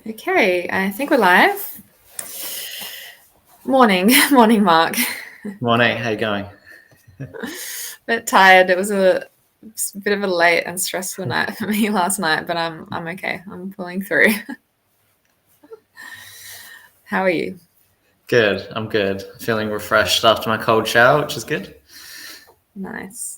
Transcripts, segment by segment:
Okay, I think we're live. Morning, morning, Mark. Morning, how you going? Bit tired. It was a bit of a late and stressful night for me last night, but I'm okay. I'm pulling through. How are you? Good, I'm good. Feeling refreshed after my cold shower, which is good. Nice.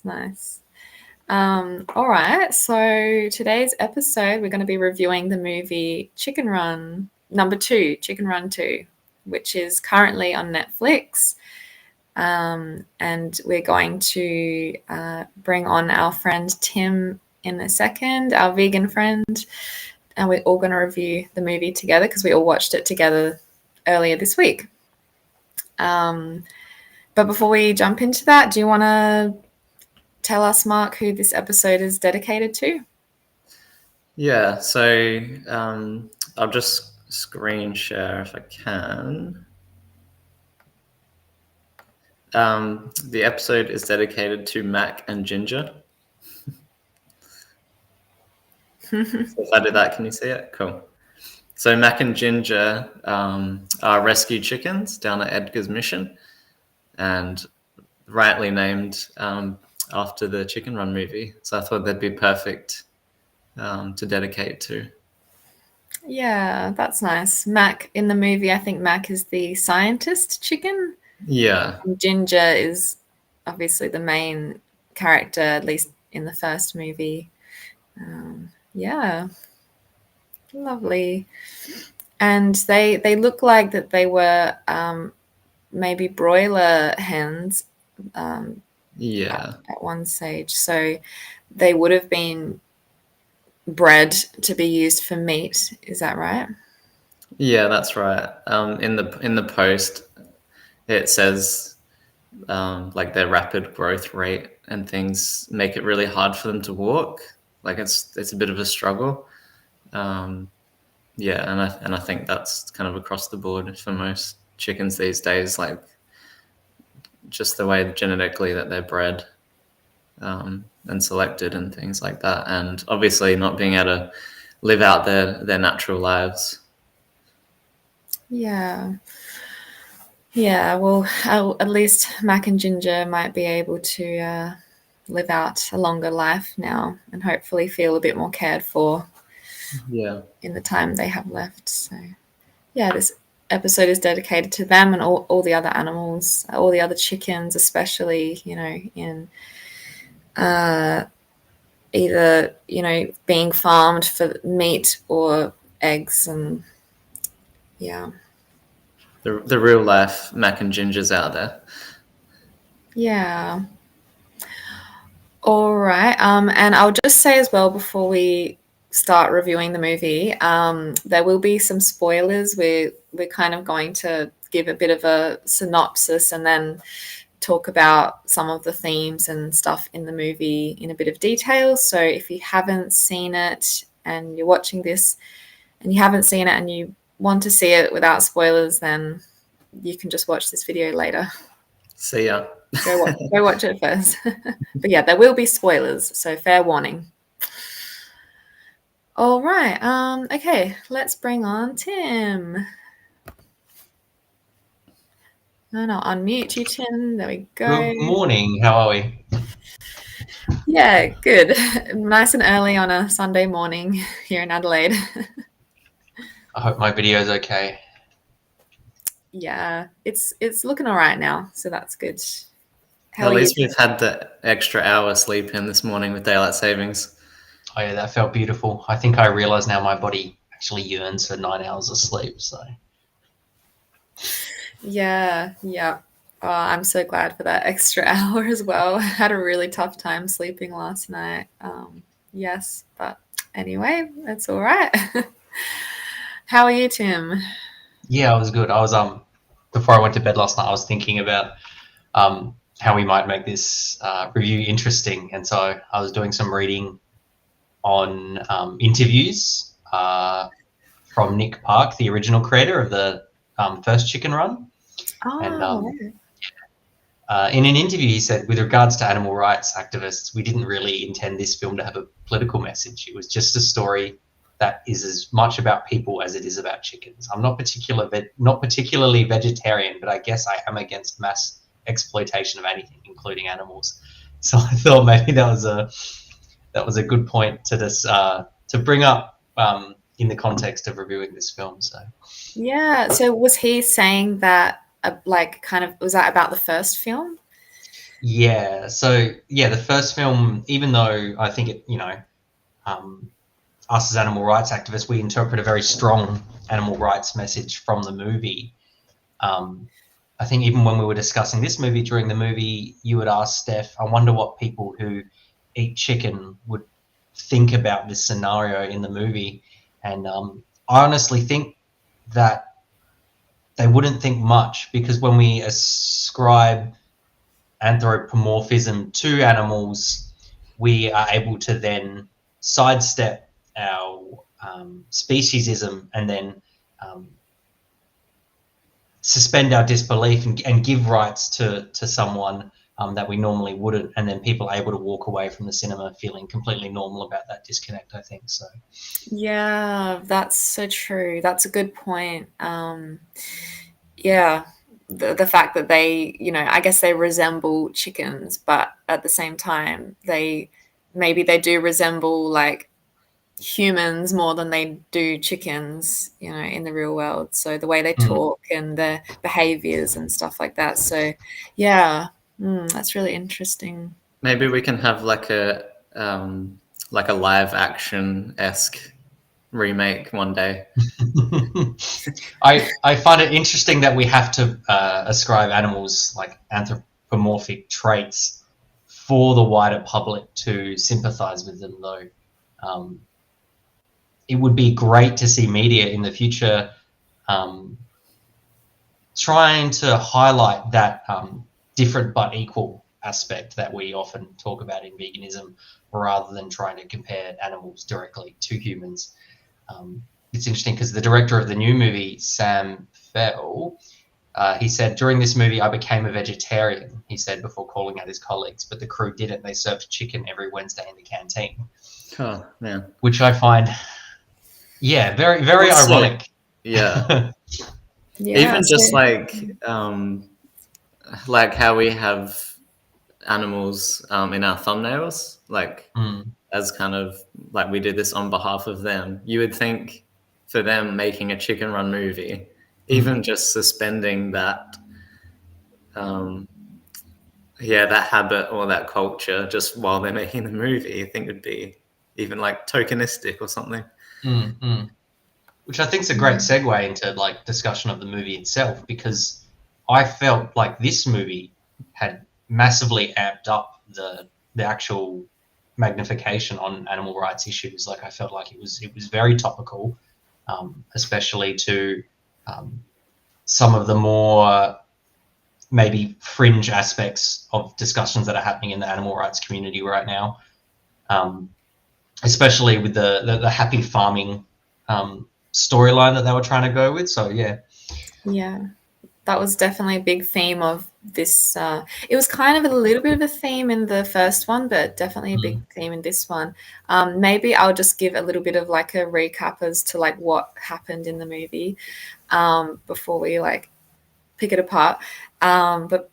All right. So today's episode, we're going to be reviewing the movie Chicken Run #2, Chicken Run 2, which is currently on Netflix. And we're going to bring on our friend Tim in a second, our vegan friend, and we're all going to review the movie together because we all watched it together earlier this week. But before we jump into that, do you want to tell us, Mark, who this episode is dedicated to? Yeah, so I'll just screen share if I can. The episode is dedicated to Mac and Ginger. So if I do that, can you see it? Cool. So Mac and Ginger are rescue chickens down at Edgar's mission, and rightly named after the Chicken Run movie. So I thought they'd be perfect to dedicate to. Yeah, that's nice. Mac, in the movie, I think Mac is the scientist chicken. Yeah. And Ginger is obviously the main character, at least in the first movie. Yeah, lovely. And they look like that they were maybe broiler hens Yeah. at one stage. So they would have been bred to be used for meat. Is that right? Yeah, that's right. In the post, it says like their rapid growth rate and things make it really hard for them to walk. Like it's a bit of a struggle. Yeah, and I think that's kind of across the board for most chickens these days. Like just the way genetically that they're bred and selected and things like that, and obviously not being able to live out their natural lives. Yeah. Yeah, well, at least Mac and Ginger might be able to live out a longer life now and hopefully feel a bit more cared for in the time they have left. So, yeah, this episode is dedicated to them and all the other animals, all the other chickens, especially, in either, being farmed for meat or eggs. And, yeah. The real life Mac and Gingers out there. Yeah. All right. And I'll just say as well before we start reviewing the movie, there will be some spoilers. We're kind of going to give a bit of a synopsis and then talk about some of the themes and stuff in the movie in a bit of detail. So if you haven't seen it and you're watching this and you haven't seen it and you want to see it without spoilers, then you can just watch this video later. See ya. Go watch it first. But yeah, there will be spoilers, so fair warning. All right. Okay, let's bring on Tim. No, unmute you, Tim. There we go. Good morning. How are we? Yeah, good. Nice and early on a Sunday morning here in Adelaide. I hope my video is okay. Yeah, it's looking all right now, so that's good. At least we've had the extra hour sleep in this morning with daylight savings. Oh yeah, that felt beautiful. I think I realise now my body actually yearns for 9 hours of sleep. So yeah. Oh, I'm so glad for that extra hour as well. I had a really tough time sleeping last night. Yes, but anyway, that's all right. How are you, Tim? yeah, I was good. I was before I went to bed last night, I was thinking about how we might make this review interesting, and so I was doing some reading on interviews from Nick Park, the original creator of the first Chicken Run. And in an interview, he said, with regards to animal rights activists, we didn't really intend this film to have a political message. It was just a story that is as much about people as it is about chickens. I'm not particularly vegetarian, but I guess I am against mass exploitation of anything, including animals. So I thought maybe that was a good point to this to bring up in the context of reviewing this film. So Yeah. So was he saying that, like, kind of, was that about the first film? yeah, the first film, even though I think it, us as animal rights activists, we interpret a very strong animal rights message from the movie. I think even when we were discussing this movie during the movie, you would ask Steph, I wonder what people who eat chicken would think about this scenario in the movie. And I honestly think that they wouldn't think much, because when we ascribe anthropomorphism to animals, we are able to then sidestep our speciesism and then suspend our disbelief and give rights to someone that we normally wouldn't, and then people are able to walk away from the cinema feeling completely normal about that disconnect, I think. So Yeah, that's so true. That's a good point. Yeah, the fact that they, I guess they resemble chickens, but at the same time, maybe they do resemble like humans more than they do chickens, in the real world. So the way they talk and their behaviors and stuff like that. So yeah, that's really interesting. Maybe we can have like a live action-esque remake one day. I find it interesting that we have to ascribe animals like anthropomorphic traits for the wider public to sympathize with them, though. It would be great to see media in the future trying to highlight that different but equal aspect that we often talk about in veganism, rather than trying to compare animals directly to humans. It's interesting because the director of the new movie, Sam Fell, he said, during this movie, I became a vegetarian, he said, before calling out his colleagues, but the crew didn't. They served chicken every Wednesday in the canteen. Oh, man. Which I find, very, very Also, ironic. Yeah. Yeah, Even just so- like how we have animals in our thumbnails, like as kind of like we did this on behalf of them. You would think for them making a Chicken Run movie, even just suspending that that habit or that culture just while they're making the movie, I think would be even like tokenistic or something. Which I think is a great segue into like discussion of the movie itself, because I felt like this movie had massively amped up the actual magnification on animal rights issues. Like I felt like it was very topical, especially to some of the more maybe fringe aspects of discussions that are happening in the animal rights community right now, especially with the happy farming storyline that they were trying to go with. So yeah, that was definitely a big theme of this. It was kind of a little bit of a theme in the first one, but definitely a big theme in this one. Maybe I'll just give a little bit of like a recap as to like what happened in the movie before we like pick it apart. But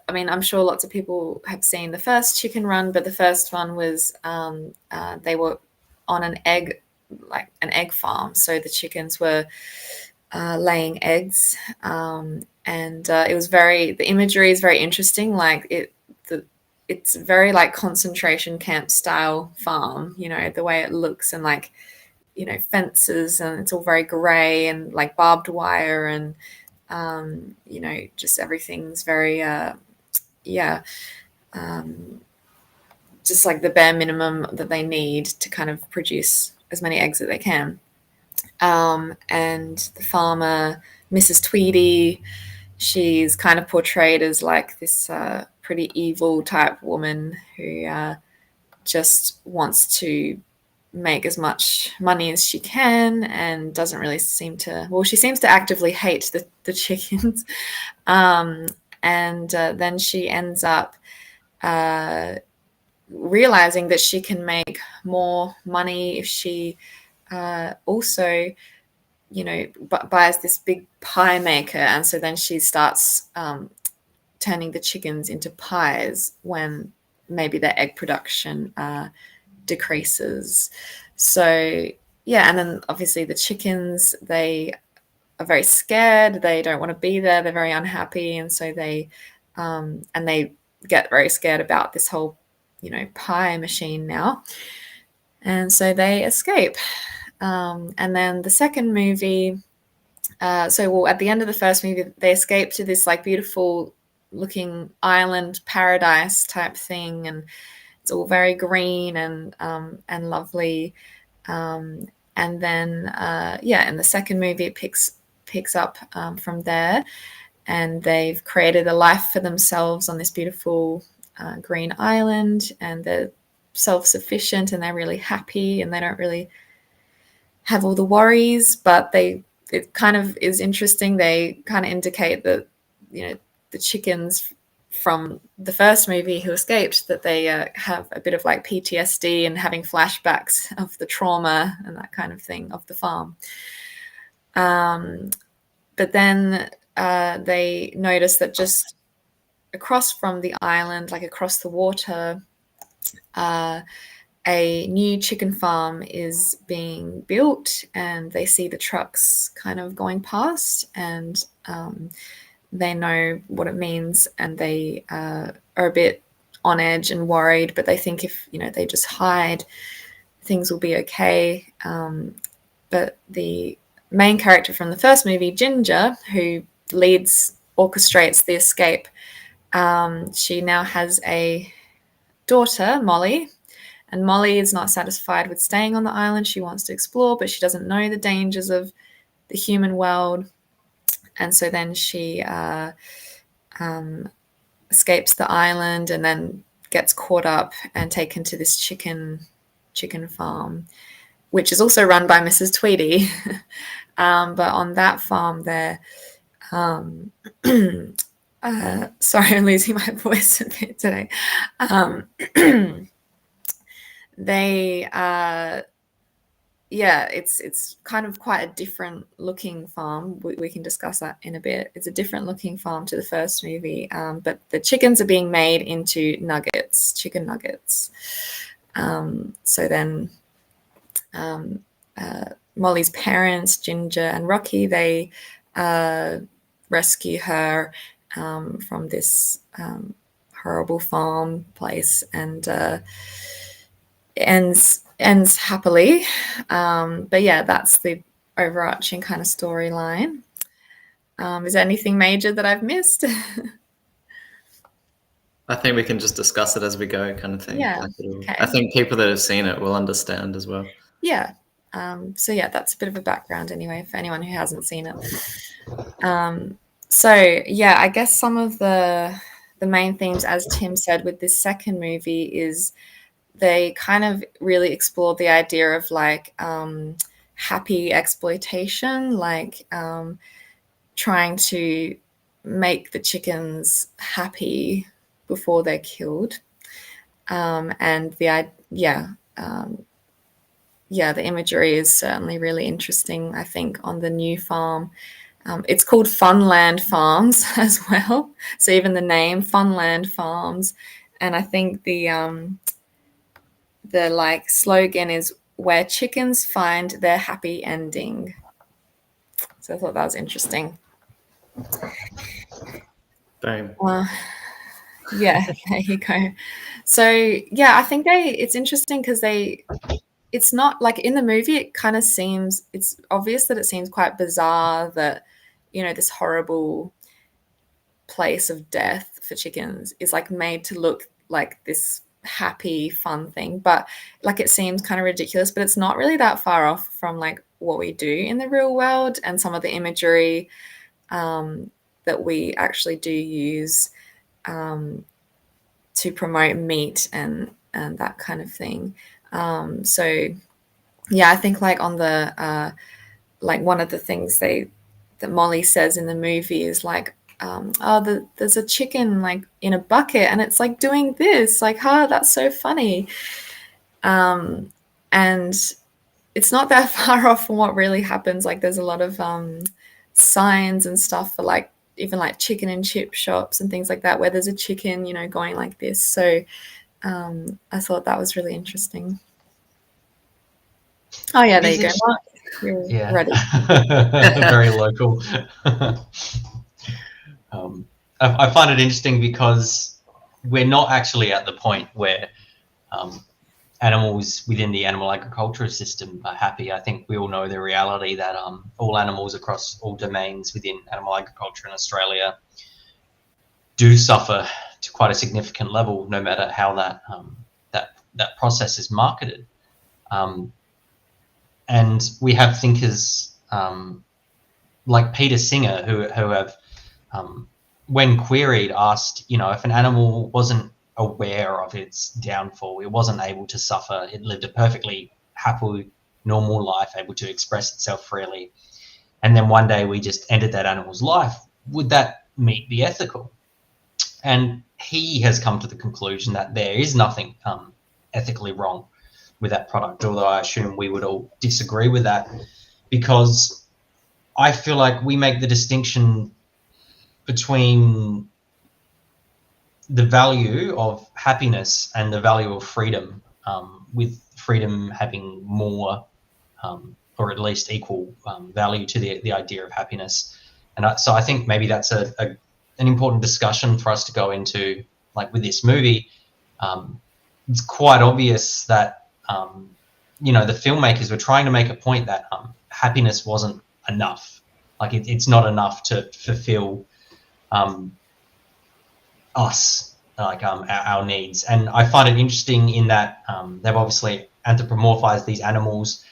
I mean, I'm sure lots of people have seen the first Chicken Run, but the first one was they were on an egg farm, so the chickens were laying eggs, and it was the imagery is very interesting. Like it's very like concentration camp style farm, the way it looks, and like fences, and it's all very grey and like barbed wire, and just everything's very just like the bare minimum that they need to kind of produce as many eggs that they can. And the farmer, Mrs. Tweedy, she's kind of portrayed as like this pretty evil type woman who just wants to make as much money as she can, and doesn't really she seems to actively hate the chickens. And then she ends up realizing that she can make more money if she also, buys this big pie maker, and so then she starts turning the chickens into pies when maybe their egg production decreases. So yeah, and then obviously the chickens, they are very scared. They don't want to be there. They're very unhappy, and so they get very scared about this whole, pie machine now, and so they escape. And then the second movie, at the end of the first movie, they escape to this like beautiful looking island paradise type thing, and it's all very green and lovely. And then in the second movie, it picks up from there, and they've created a life for themselves on this beautiful green island, and they're self-sufficient and they're really happy, and they don't really have all the worries. But it kind of is interesting. They kind of indicate that, the chickens from the first movie who escaped, that they have a bit of like PTSD and having flashbacks of the trauma and that kind of thing of the farm. But then they notice that just across from the island, like across the water, a new chicken farm is being built, and they see the trucks kind of going past, and they know what it means, and they are a bit on edge and worried, but they think if, they just hide, things will be okay. But the main character from the first movie, Ginger, who orchestrates the escape, she now has a daughter, Molly, and Molly is not satisfied with staying on the island. She wants to explore, but she doesn't know the dangers of the human world. And so then she escapes the island and then gets caught up and taken to this chicken farm, which is also run by Mrs. Tweedy. But on that farm, they're sorry, I'm losing my voice a bit today. It's kind of quite a different looking farm. We can discuss that in a bit. It's a different looking farm to the first movie, but the chickens are being made into nuggets, chicken nuggets. So then Molly's parents, Ginger and Rocky, they rescue her from this horrible farm place, and ends happily. But yeah, that's the overarching kind of storyline. Is there anything major that I've missed? I think we can just discuss it as we go, kind of thing. Yeah. Okay. I think people that have seen it will understand as well. Yeah. So yeah, that's a bit of a background anyway for anyone who hasn't seen it. So yeah, I guess some of the main themes, as Tim said, with this second movie is they kind of really explored the idea of like happy exploitation, like trying to make the chickens happy before they're killed. And the imagery is certainly really interesting, I think, on the new farm. It's called Funland Farms as well. So even the name, Funland Farms. And I think the like slogan is "Where chickens find their happy ending." So I thought that was interesting. Boom. Yeah, there you go. So yeah, I think it's interesting because it's not like in the movie, it kind of seems, it's obvious that it seems quite bizarre that, this horrible place of death for chickens is like made to look like this happy, fun thing. But like it seems kind of ridiculous, but it's not really that far off from like what we do in the real world and some of the imagery that we actually do use to promote meat and that kind of thing. So yeah, I think like on the like one of the things that Molly says in the movie is like, there's a chicken like in a bucket and it's like doing this, like, that's so funny. And it's not that far off from what really happens. Like there's a lot of signs and stuff for like even like chicken and chip shops and things like that where there's a chicken, going like this. So I thought that was really interesting. Oh yeah, there you go. Mark, you're ready. Very local. I find it interesting because we're not actually at the point where animals within the animal agriculture system are happy. I think we all know the reality that all animals across all domains within animal agriculture in Australia do suffer to quite a significant level, no matter how that process is marketed. And we have thinkers like Peter Singer who have, when queried, asked, if an animal wasn't aware of its downfall, it wasn't able to suffer, it lived a perfectly happy, normal life, able to express itself freely, and then one day we just ended that animal's life, would that meet the ethical? And he has come to the conclusion that there is nothing ethically wrong with that product, although I assume we would all disagree with that, because I feel like we make the distinction between the value of happiness and the value of freedom, with freedom having more or at least equal value to the idea of happiness. And so I think maybe that's an important discussion for us to go into, like with this movie. It's quite obvious that, the filmmakers were trying to make a point that happiness wasn't enough. Like it's not enough to fulfill us, like our needs. And I find it interesting in that they've obviously anthropomorphized these animals.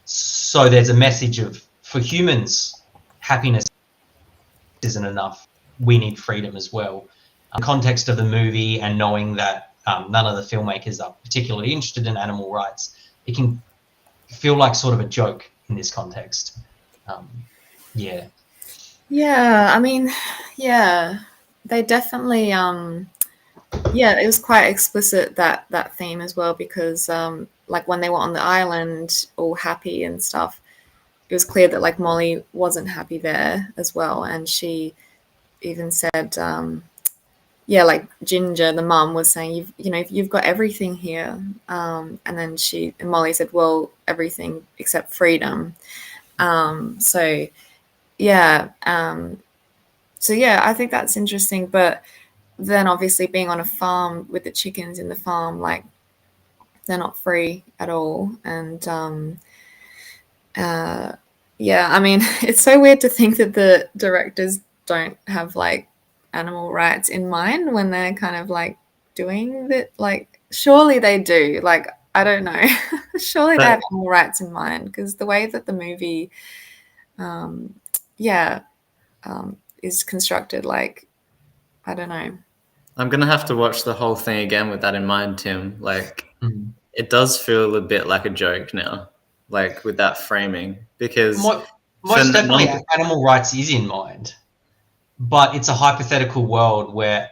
So there's a message of, for humans, happiness isn't enough. We need freedom as well. In the context of the movie and knowing that none of the filmmakers are particularly interested in animal rights, it can feel like sort of a joke in this context. Yeah. Yeah, I mean, yeah, they definitely it was quite explicit, that theme as well, because like when they were on the island all happy and stuff, it was clear that like Molly wasn't happy there as well, and she even said like Ginger, the mum, was saying, you've got everything here, and then Molly said, well, everything except freedom. So yeah, I think that's interesting. But then obviously being on a farm with the chickens in the farm, like they're not free at all. And I mean, it's so weird to think that the directors don't have like animal rights in mind when they're kind of like doing that. Like surely they do. Like I don't know. Surely they have animal rights in mind, because the way that the movie is constructed, like I don't know. I'm gonna have to watch the whole thing again with that in mind, Tim. Like, it does feel a bit like a joke now, like with that framing, because most definitely animal rights is in mind, but it's a hypothetical world where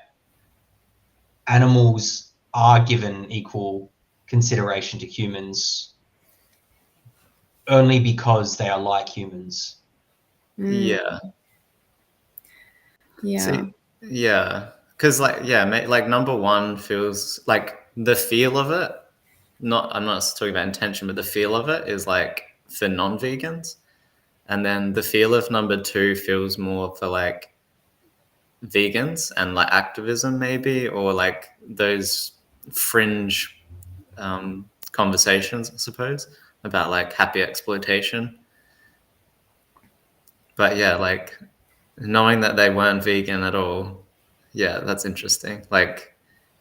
animals are given equal consideration to humans only because they are like humans. Yeah. Yeah. So, because like number one feels like the feel of it. I'm not talking about intention, but the feel of it is like for non-vegans, and then the feel of number two feels more for like vegans and like activism maybe, or like those fringe conversations, I suppose, about like happy exploitation. But yeah, like knowing that they weren't vegan at all, yeah, that's interesting. Like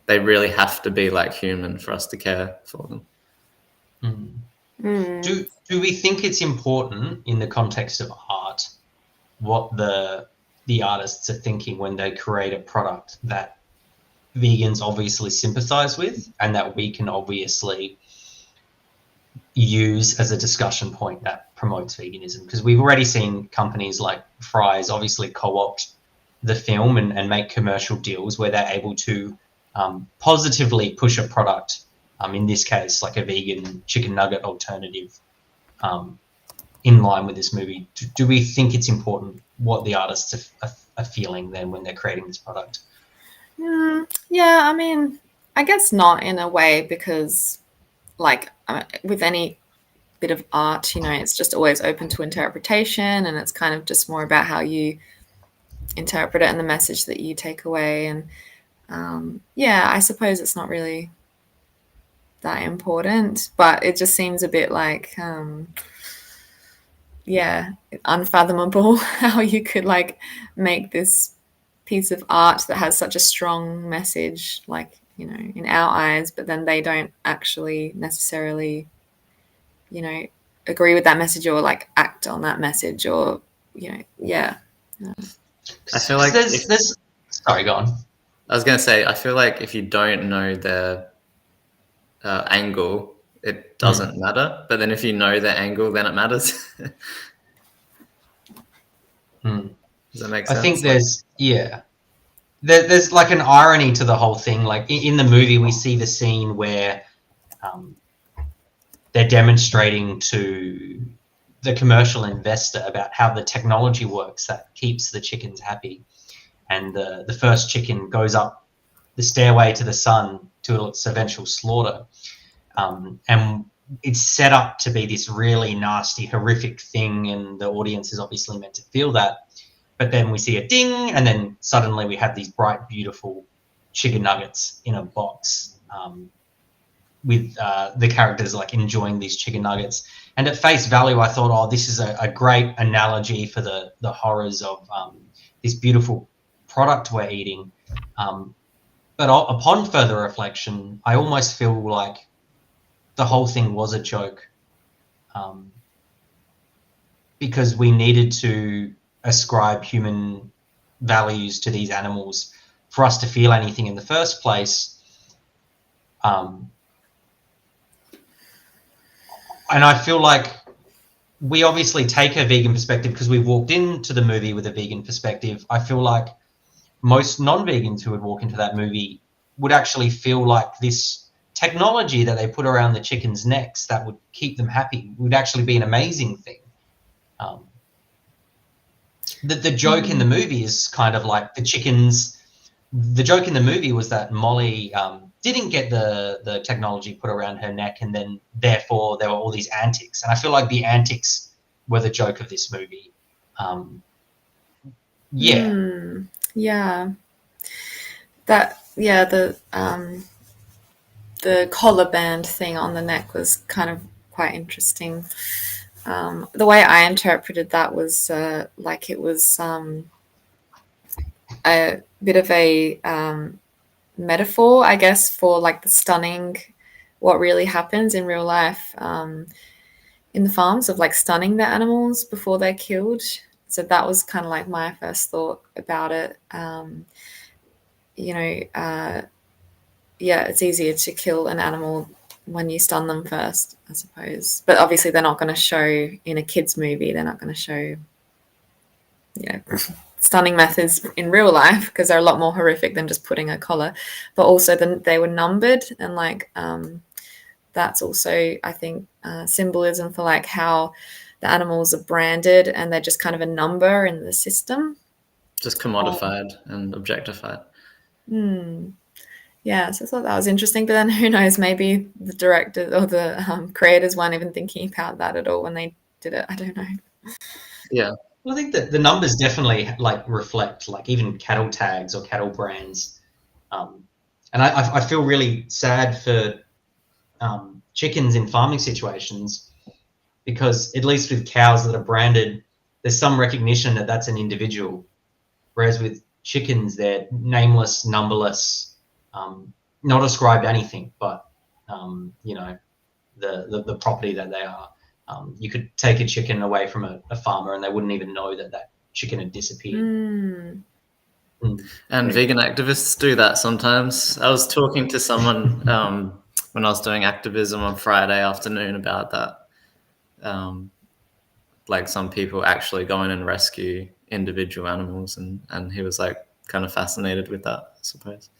they really have to be like human for us to care for them. Do we think it's important in the context of art what the artists are thinking when they create a product that vegans obviously sympathize with and that we can obviously use as a discussion point that promotes veganism? Because we've already seen companies like Fry's obviously co-opt the film and make commercial deals where they're able to positively push a product, in this case like a vegan chicken nugget alternative, in line with this movie? Do we think it's important what the artists are feeling then when they're creating this product? Yeah, I mean, I guess not in a way, because like with any bit of art, it's just always open to interpretation, and it's kind of just more about how you interpret it and the message that you take away. And yeah, I suppose it's not really that important, but it just seems a bit like yeah, unfathomable how you could like make this piece of art that has such a strong message, like, in our eyes, but then they don't actually necessarily, agree with that message or like act on that message, or, yeah. I feel like there's sorry, go on. I was going to say, I feel like if you don't know their angle, it doesn't matter. But then if you know their angle, then it matters. Does that make sense? I think there's like an irony to the whole thing. Like in the movie, we see the scene where they're demonstrating to the commercial investor about how the technology works that keeps the chickens happy. And the first chicken goes up the stairway to the sun to its eventual slaughter. And it's set up to be this really nasty, horrific thing, and the audience is obviously meant to feel that. But then we see a ding, and then suddenly we have these bright, beautiful chicken nuggets in a box with the characters like enjoying these chicken nuggets. And at face value, I thought, oh, this is a great analogy for the horrors of this beautiful product we're eating. But upon further reflection, I almost feel like the whole thing was a joke, because we needed to ascribe human values to these animals for us to feel anything in the first place. And I feel like we obviously take a vegan perspective because we walked into the movie with a vegan perspective. I feel like most non-vegans who would walk into that movie would actually feel like this technology that they put around the chickens' necks that would keep them happy would actually be an amazing thing. The joke in the movie is kind of like the chickens. The joke in the movie was that Molly didn't get the technology put around her neck, and then therefore there were all these antics. And I feel like the antics were the joke of this movie. Yeah. The collar band thing on the neck was kind of quite interesting. The way I interpreted that was like it was a bit of a metaphor, I guess, for like the stunning, what really happens in real life in the farms, of like stunning the animals before they're killed. So that was kind of like my first thought about it. Yeah, it's easier to kill an animal when you stun them first, I suppose. But obviously they're not going to show in a kid's movie, they're not going to show, stunning methods in real life, because they're a lot more horrific than just putting a collar. But also they were numbered, and like that's also, I think, symbolism for like how the animals are branded, and they're just kind of a number in the system. Just commodified and objectified. Yeah, so I thought that was interesting. But then who knows, maybe the directors or the creators weren't even thinking about that at all when they did it. I don't know. Yeah. Well, I think that the numbers definitely like reflect like even cattle tags or cattle brands. And I feel really sad for chickens in farming situations, because at least with cows that are branded, there's some recognition that that's an individual. Whereas with chickens, they're nameless, numberless, not ascribed anything but, the property that they are. You could take a chicken away from a farmer and they wouldn't even know that chicken had disappeared. And vegan activists do that sometimes. I was talking to someone when I was doing activism on Friday afternoon about that. Like some people actually go in and rescue individual animals, and he was like kind of fascinated with that, I suppose.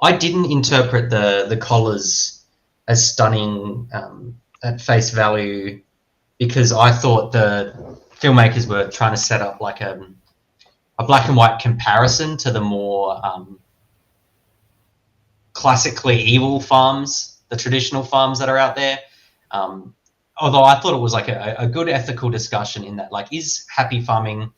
I didn't interpret the collars as stunning at face value because I thought the filmmakers were trying to set up like a black and white comparison to the more classically evil farms, the traditional farms that are out there. Although I thought it was like a good ethical discussion in that, like, is happy farming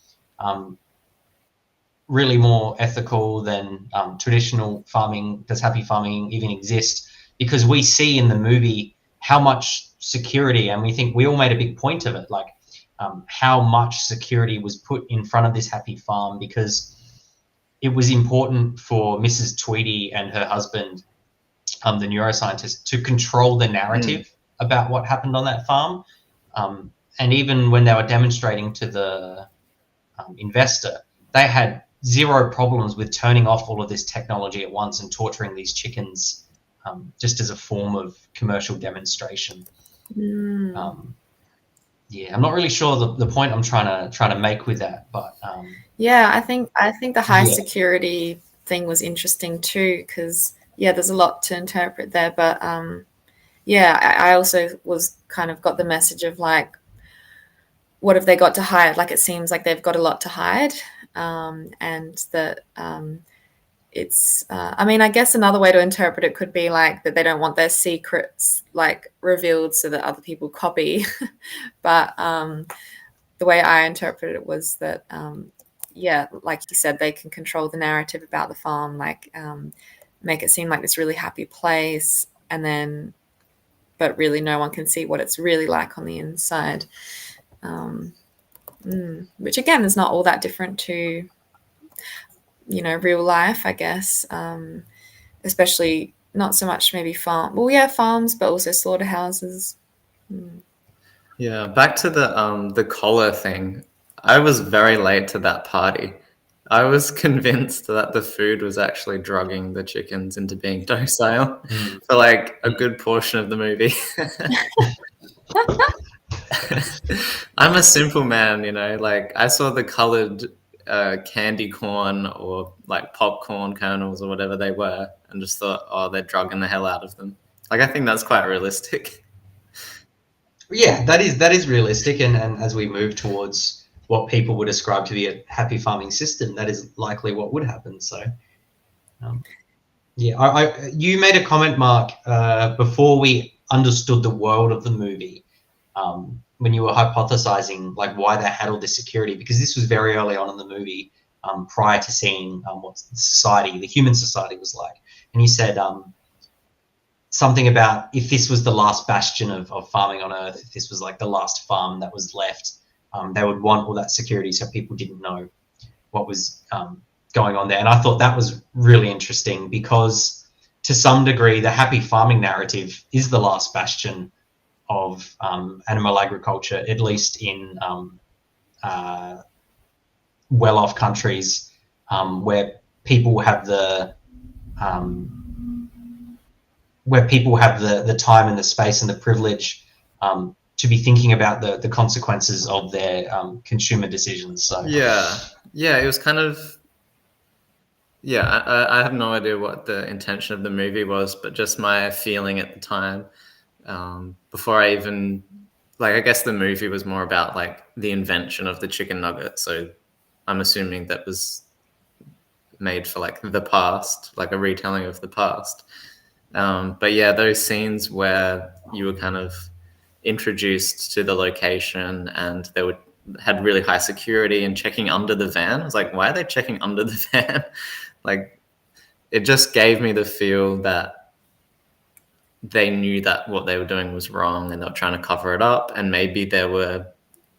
really more ethical than traditional farming? Does happy farming even exist? Because we see in the movie how much security, and we all made a big point of it, like how much security was put in front of this happy farm because it was important for Mrs. Tweedy and her husband, the neuroscientist, to control the narrative about what happened on that farm. And even when they were demonstrating to the investor, they had zero problems with turning off all of this technology at once and torturing these chickens just as a form of commercial demonstration. Yeah, I'm not really sure the point I'm trying to make with that, but yeah, I think the high security thing was interesting too, because there's a lot to interpret there, but I also was kind of got the message of like, what have they got to hide? Like, it seems like they've got a lot to hide, and that it's I mean, I guess another way to interpret it could be like that they don't want their secrets like revealed so that other people copy. But the way I interpreted it was that like you said, they can control the narrative about the farm, like make it seem like this really happy place, and then but really no one can see what it's really like on the inside, which again is not all that different to real life, I guess, especially not so much maybe farms, but also slaughterhouses. Yeah, back to the collar thing. I was very late to that party. I was convinced that the food was actually drugging the chickens into being docile for like a good portion of the movie. I'm a simple man, like I saw the colored candy corn or like popcorn kernels or whatever they were and just thought, oh, they're drugging the hell out of them. Like, I think that's quite realistic. Yeah, that is realistic, and as we move towards what people would describe to be a happy farming system, that is likely what would happen. So, you made a comment, Mark, before we understood the world of the movie, when you were hypothesizing like why they had all this security, because this was very early on in the movie, prior to seeing what the human society was like, and you said something about if this was the last bastion of farming on Earth, if this was like the last farm that was left, they would want all that security so people didn't know what was going on there. And I thought that was really interesting because to some degree, the happy farming narrative is the last bastion of animal agriculture, at least in well-off countries where people have the time and the space and the privilege to be thinking about the consequences of their consumer decisions. So it was kind of I have no idea what the intention of the movie was, but just my feeling at the time, before I even I guess the movie was more about like the invention of the chicken nugget, so I'm assuming that was made for like the past, like a retelling of the past. But yeah, those scenes where you were kind of introduced to the location and they had really high security and checking under the van. I was like, why are they checking under the van? Like, it just gave me the feel that they knew that what they were doing was wrong and they were trying to cover it up. And maybe there were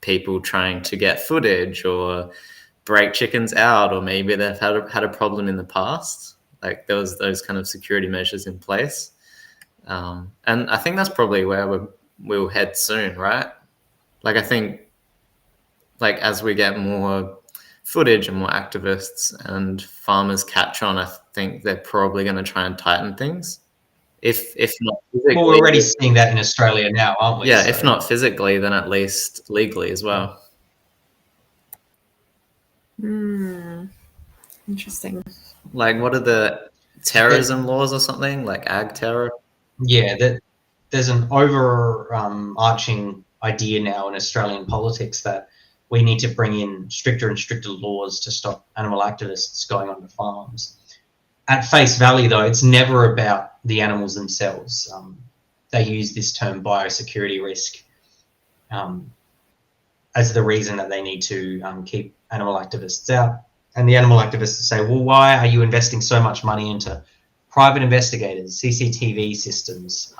people trying to get footage or break chickens out, or maybe they've had a problem in the past. Like, there was those kind of security measures in place. And I think that's probably where we'll head soon, right? Like, I think like as we get more footage and more activists and farmers catch on, I think they're probably going to try and tighten things. If not physically. Well, we're already seeing that in Australia now, aren't we? Yeah, if not physically, then at least legally as well. Interesting. Like, what are the terrorism laws or something? Like ag terror? Yeah, there's an overarching idea now in Australian politics that we need to bring in stricter and stricter laws to stop animal activists going onto farms. At face value, though, it's never about the animals themselves. They use this term biosecurity risk as the reason that they need to keep animal activists out. And the animal activists say, well, why are you investing so much money into private investigators, CCTV systems?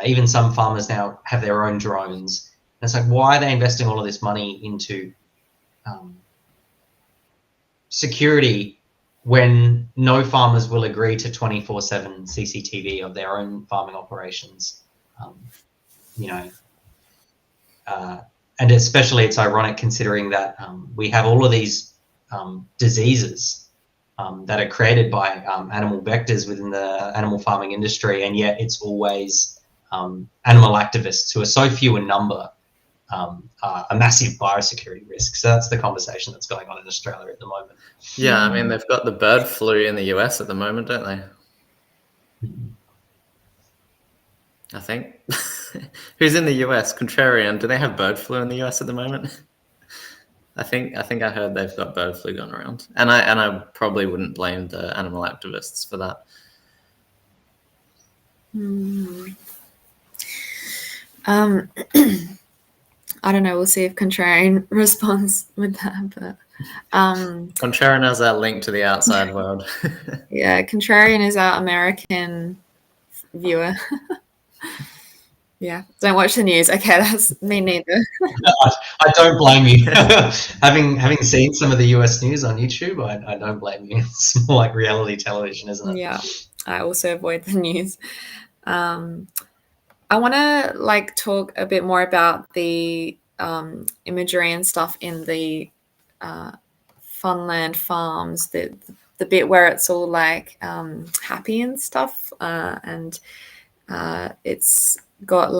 Even some farmers now have their own drones. And it's like, why are they investing all of this money into security when no farmers will agree to 24/7 CCTV of their own farming operations? And especially it's ironic considering that we have all of these diseases that are created by animal vectors within the animal farming industry, and yet it's always animal activists who are so few in number are a massive biosecurity risk. So that's the conversation that's going on in Australia at the moment. Yeah, I mean, they've got the bird flu in the US at the moment, don't they? I think. Who's in the US? Contrarian. Do they have bird flu in the US at the moment? I think I heard they've got bird flu going around, and I probably wouldn't blame the animal activists for that. I don't know. We'll see if Contrarian responds with that, but Contrarian has that link to the outside world. yeah, Contrarian is our American viewer. Yeah, don't watch the news. Okay, that's me neither. I don't blame you. having seen some of the US news on YouTube, I don't blame you. It's more like reality television, isn't it? Yeah, I also avoid the news. I want to talk a bit more about the imagery and stuff in the Funland Farms, the bit where it's all happy and stuff, and it's got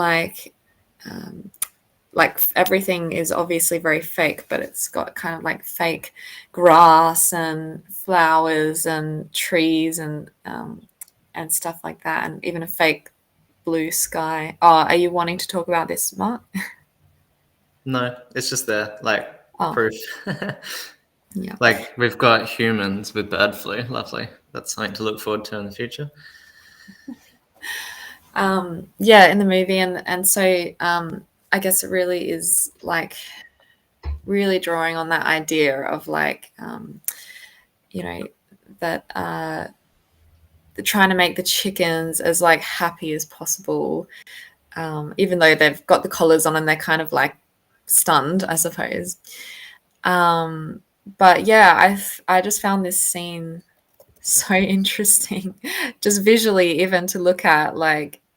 everything is obviously very fake, but it's got kind of fake grass and flowers and trees and stuff like that, and even a fake blue sky. Oh, are you wanting to talk about this, Mark? No, it's just there, proof. Yeah. We've got humans with bird flu. Lovely. That's something to look forward to in the future. Yeah, in the movie, and so I guess it really is really drawing on that idea of that they're trying to make the chickens as happy as possible, even though they've got the collars on and they're kind of stunned, I suppose. But yeah, I just found this scene so interesting, just visually even to look at.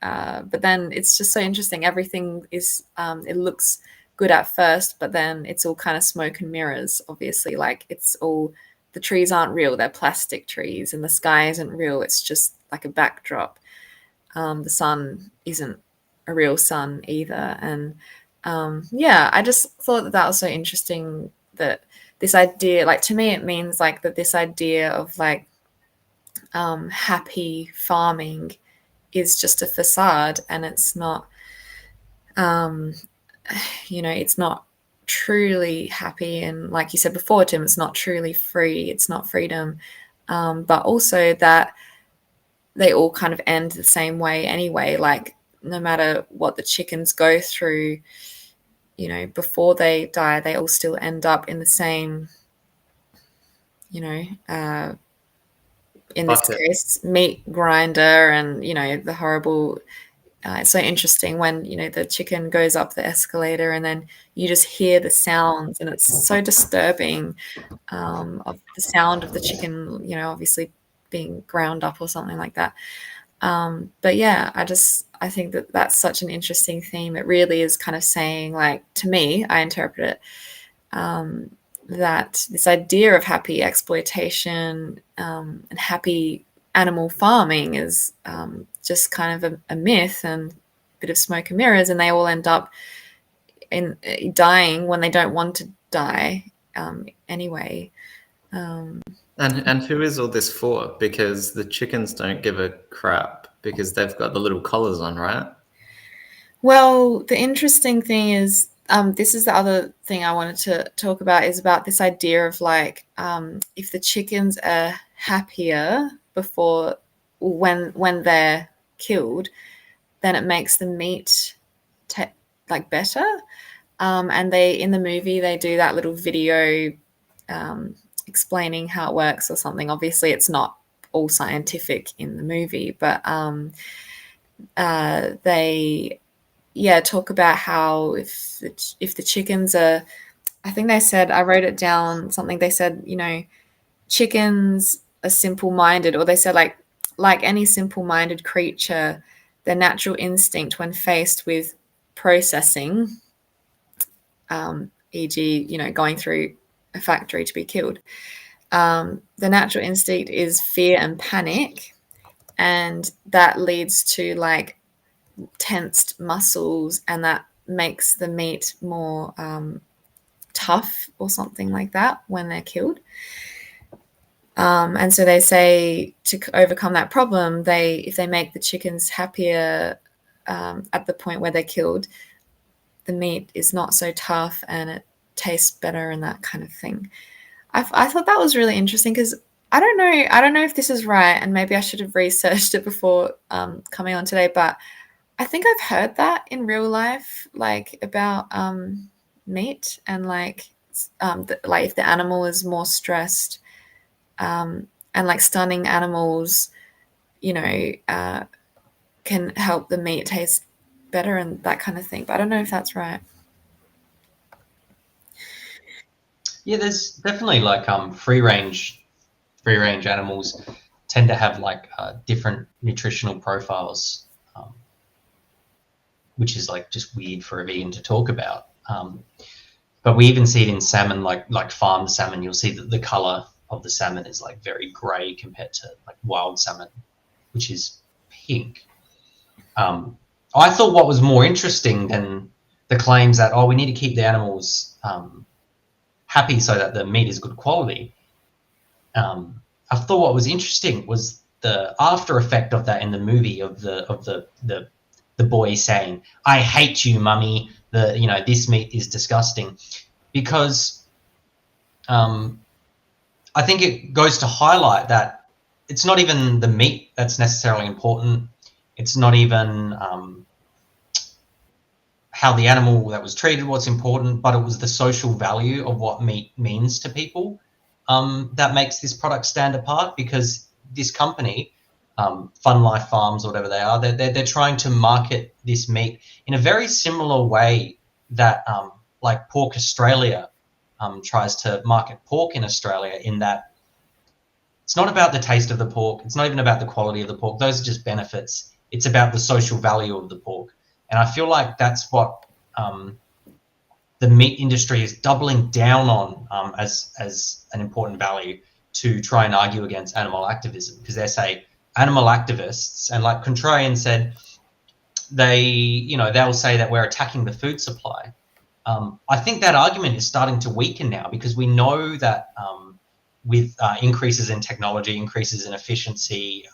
But then it's just so interesting. Everything is it looks good at first, but then it's all kind of smoke and mirrors. Obviously, it's all, the trees aren't real; they're plastic trees, and the sky isn't real. It's just like a backdrop. The sun isn't a real sun either, and yeah, I just thought that was so interesting, that this idea, to me, it means that this idea of happy farming is just a facade, and it's not it's not truly happy, and like you said before, Tim, it's not truly free, it's not freedom, but also that they all kind of end the same way anyway. No matter what the chickens go through, before they die, they all still end up in the same, in this case, meat grinder, and the horrible. It's so interesting when the chicken goes up the escalator, and then you just hear the sounds, and it's so disturbing, of the sound of the chicken, obviously being ground up or something like that. But yeah, I think that that's such an interesting theme. It really is kind of saying, to me, I interpret it, that this idea of happy exploitation and happy animal farming is just kind of a myth and a bit of smoke and mirrors, and they all end up in dying when they don't want to die anyway. And who is all this for? Because the chickens don't give a crap because they've got the little collars on, right? Well, the interesting thing is, this is the other thing I wanted to talk about, is about this idea of like, if the chickens are happier before when they're killed, then it makes the meat like better. And they, in the movie, they do that little video explaining how it works or something. Obviously, it's not all scientific in the movie, but they talk about how if the chickens are, I think they said, I wrote it down, something they said, chickens are simple-minded, or they said like any simple-minded creature, their natural instinct when faced with processing, e.g., going through a factory to be killed, the natural instinct is fear and panic, and that leads to like tensed muscles, and that makes the meat more tough or something like that when they're killed. And so they say to overcome that problem, if they make the chickens happier at the point where they're killed, the meat is not so tough and it tastes better and that kind of thing. I thought that was really interesting, because I don't know if this is right, and maybe I should have researched it before coming on today, but I think I've heard that in real life, like about meat, and like if the animal is more stressed, and like stunning animals, can help the meat taste better and that kind of thing. But I don't know if that's right. Yeah, there's definitely like free range animals tend to have like different nutritional profiles, which is like just weird for a vegan to talk about. But we even see it in salmon, like farmed salmon. You'll see that the color of the salmon is like very gray compared to like wild salmon, which is pink. I thought what was more interesting than the claims that, we need to keep the animals happy so that the meat is good quality. I thought what was interesting was the after effect of that in the movie, of the boy saying, "I hate you, mummy. This meat is disgusting," because I think it goes to highlight that it's not even the meat that's necessarily important. It's not even how the animal that was treated what's important, but it was the social value of what meat means to people that makes this product stand apart. Because this company, Fun Life Farms or whatever they are, they're trying to market this meat in a very similar way that like Pork Australia tries to market pork in Australia, in that it's not about the taste of the pork. It's not even about the quality of the pork. Those are just benefits. It's about the social value of the pork. And I feel like that's what the meat industry is doubling down on as an important value, to try and argue against animal activism. Because they say animal activists, and like Contrarian said, they'll say that we're attacking the food supply. I think that argument is starting to weaken now, because we know that with increases in technology, increases in efficiency,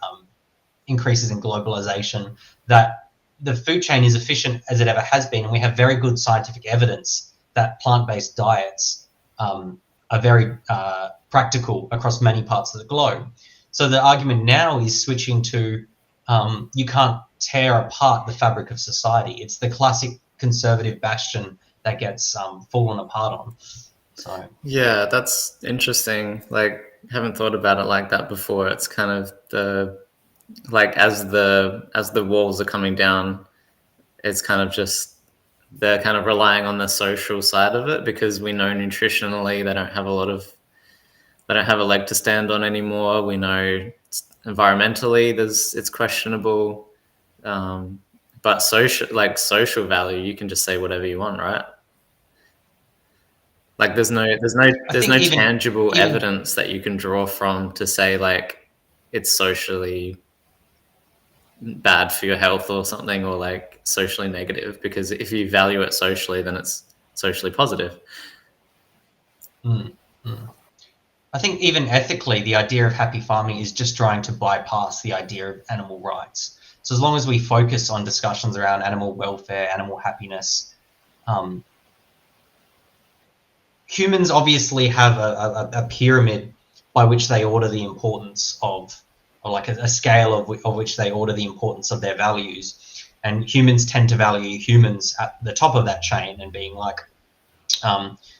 increases in globalization, that the food chain is efficient as it ever has been. And we have very good scientific evidence that plant-based diets are very practical across many parts of the globe. So the argument now is switching to you can't tear apart the fabric of society. It's the classic conservative bastion that gets fallen apart on. So yeah, that's interesting. Like, haven't thought about it like that before. It's kind of as the walls are coming down, it's kind of just they're kind of relying on the social side of it, because we know nutritionally they don't have a leg to stand on anymore. We know environmentally it's questionable, but social value, you can just say whatever you want, right? Like there's no tangible evidence that you can draw from to say like it's socially bad for your health or something, or like socially negative, because if you value it socially, then it's socially positive. I think even ethically, the idea of happy farming is just trying to bypass the idea of animal rights. So as long as we focus on discussions around animal welfare, animal happiness, humans obviously have a pyramid by which they order the importance of, or like a scale of which they order the importance of their values. And humans tend to value humans at the top of that chain and being like,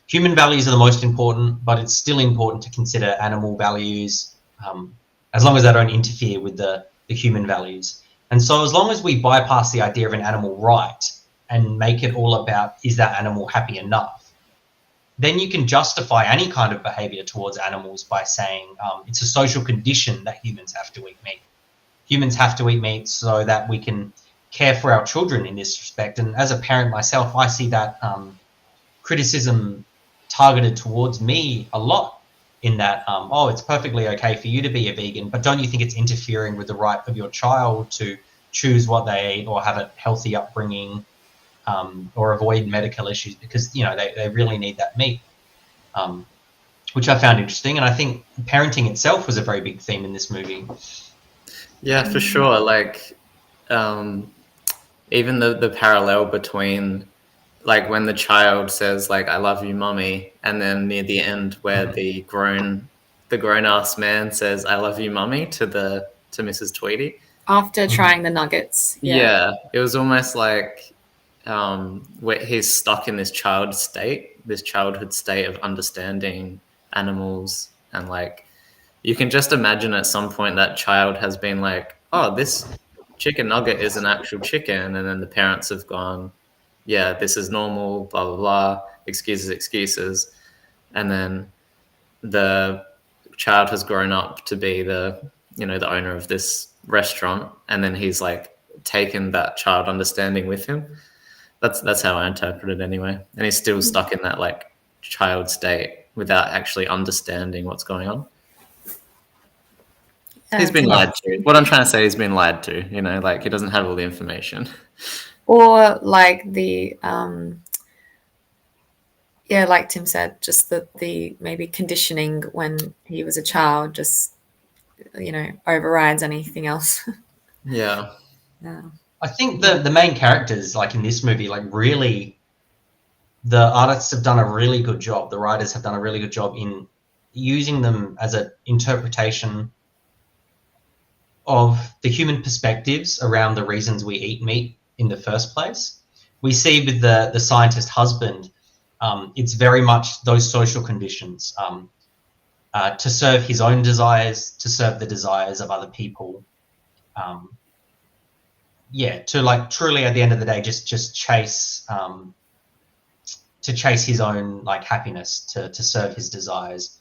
human values are the most important, but it's still important to consider animal values, as long as they don't interfere with the human values. And so as long as we bypass the idea of an animal right and make it all about, is that animal happy enough, then you can justify any kind of behavior towards animals by saying it's a social condition that humans have to eat meat. Humans have to eat meat so that we can care for our children in this respect. And as a parent myself, I see that criticism targeted towards me a lot, in that, oh, it's perfectly okay for you to be a vegan, but don't you think it's interfering with the right of your child to choose what they eat or have a healthy upbringing, or avoid medical issues because, they really need that meat, which I found interesting. And I think parenting itself was a very big theme in this movie. Yeah, for sure. Like, even the parallel between, like, when the child says, like, I love you, mummy, and then near the end where the grown ass man says, I love you, mummy, to Mrs. Tweedy. After trying the nuggets. Yeah, it was almost like where he's stuck in this childhood state of understanding animals, and like you can just imagine at some point that child has been like, oh, this chicken nugget is an actual chicken, and then the parents have gone, yeah, this is normal, blah blah blah, excuses, and then the child has grown up to be the owner of this restaurant, and then he's like taken that child understanding with him. That's how I interpret it anyway. And he's still stuck in that like child state without actually understanding what's going on. He's been lied to. What I'm trying to say, he's been lied to, like he doesn't have all the information. Or like the like Tim said, just the maybe conditioning when he was a child just overrides anything else. Yeah. I think the main characters, like in this movie, like really, the artists have done a really good job. The writers have done a really good job in using them as an interpretation of the human perspectives around the reasons we eat meat in the first place. We see with the scientist husband, it's very much those social conditions, to serve his own desires, to serve the desires of other people. To like truly at the end of the day, just chase, to chase his own like happiness, to serve his desires.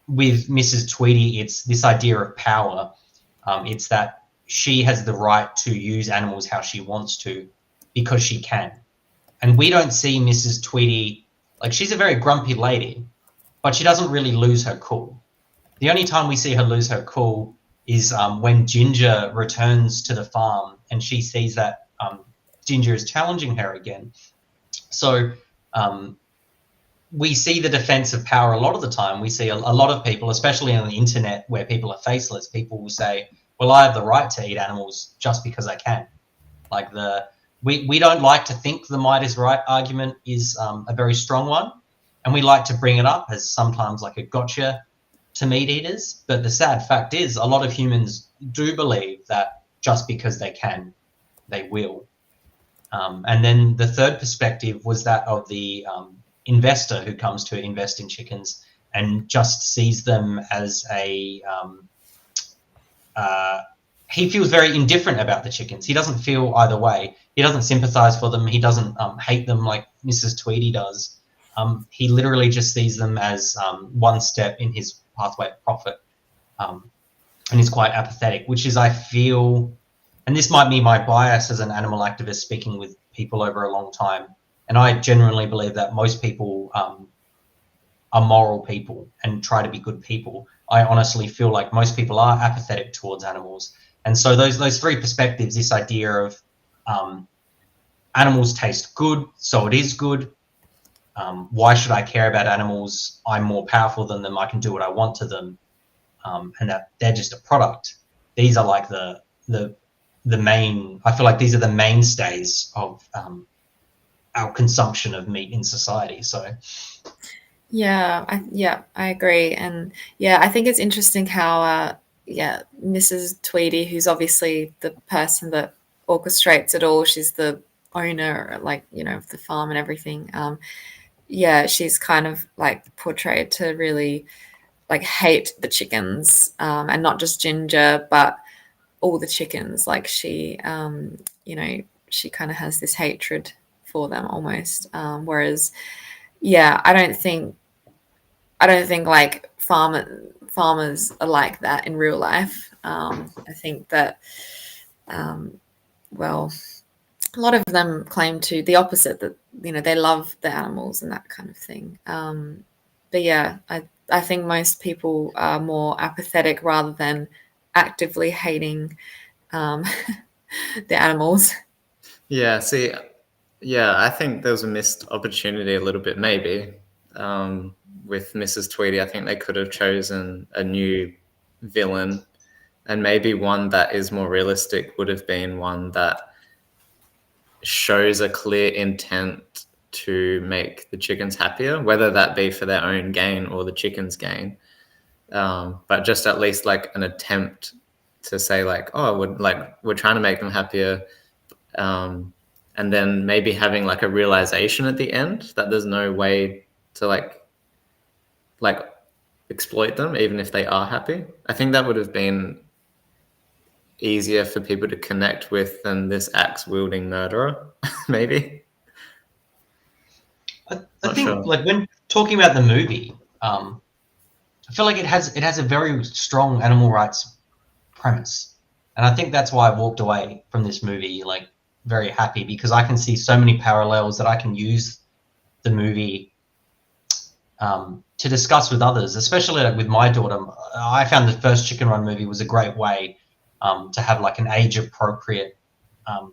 With Mrs. Tweedy, it's this idea of power. It's that she has the right to use animals how she wants to because she can. And we don't see Mrs. Tweedy, like she's a very grumpy lady, but she doesn't really lose her cool. The only time we see her lose her cool is when Ginger returns to the farm and she sees that Ginger is challenging her again. So we see the defense of power a lot of the time. We see a lot of people, especially on the internet where people are faceless, people will say, well, I have the right to eat animals just because I can. Like we don't like to think the might is right argument is a very strong one. And we like to bring it up as sometimes like a gotcha to meat eaters. But the sad fact is a lot of humans do believe that just because they can, they will. And then the third perspective was that of the investor who comes to invest in chickens and just sees them as a he feels very indifferent about the chickens. He doesn't feel either way. He doesn't sympathize for them. He doesn't hate them like Mrs. Tweedy does. He literally just sees them as one step in his pathway of profit, and is quite apathetic, which is, I feel, and this might be my bias as an animal activist speaking with people over a long time, and I genuinely believe that most people are moral people and try to be good people. I honestly feel like most people are apathetic towards animals. And so those three perspectives, this idea of animals taste good, so it is good. Why should I care about animals? I'm more powerful than them. I can do what I want to them. And that they're just a product. These are like the the main. I feel like these are the mainstays of our consumption of meat in society. So Yeah, I agree. And yeah, I think it's interesting how Mrs. Tweedy, who's obviously the person that orchestrates it all, she's the owner, like, of the farm and everything. Yeah, she's kind of like portrayed to really like hate the chickens, and not just Ginger, but all the chickens. Like she kind of has this hatred for them almost. Whereas, yeah, I don't think like farmers are like that in real life. I think that, well, a lot of them claim to the opposite, that they love the animals and that kind of thing. But yeah, I think most people are more apathetic rather than actively hating um, the animals. Yeah, see, yeah, I think there was a missed opportunity a little bit, maybe, with Mrs. Tweedy. I think they could have chosen a new villain, and maybe one that is more realistic would have been one that shows a clear intent to make the chickens happier, whether that be for their own gain or the chickens' gain. But just at least like an attempt to say like, oh, we're trying to make them happier. And then maybe having like a realization at the end that there's no way to like exploit them even if they are happy. I think that would have been easier for people to connect with than this axe wielding murderer. Maybe. I think Sure. like when talking about the movie, I feel like it has a very strong animal rights premise, and I think that's why I walked away from this movie like very happy, because I can see so many parallels that I can use the movie to discuss with others, especially like with my daughter. I found the first Chicken Run movie was a great way to have like an age appropriate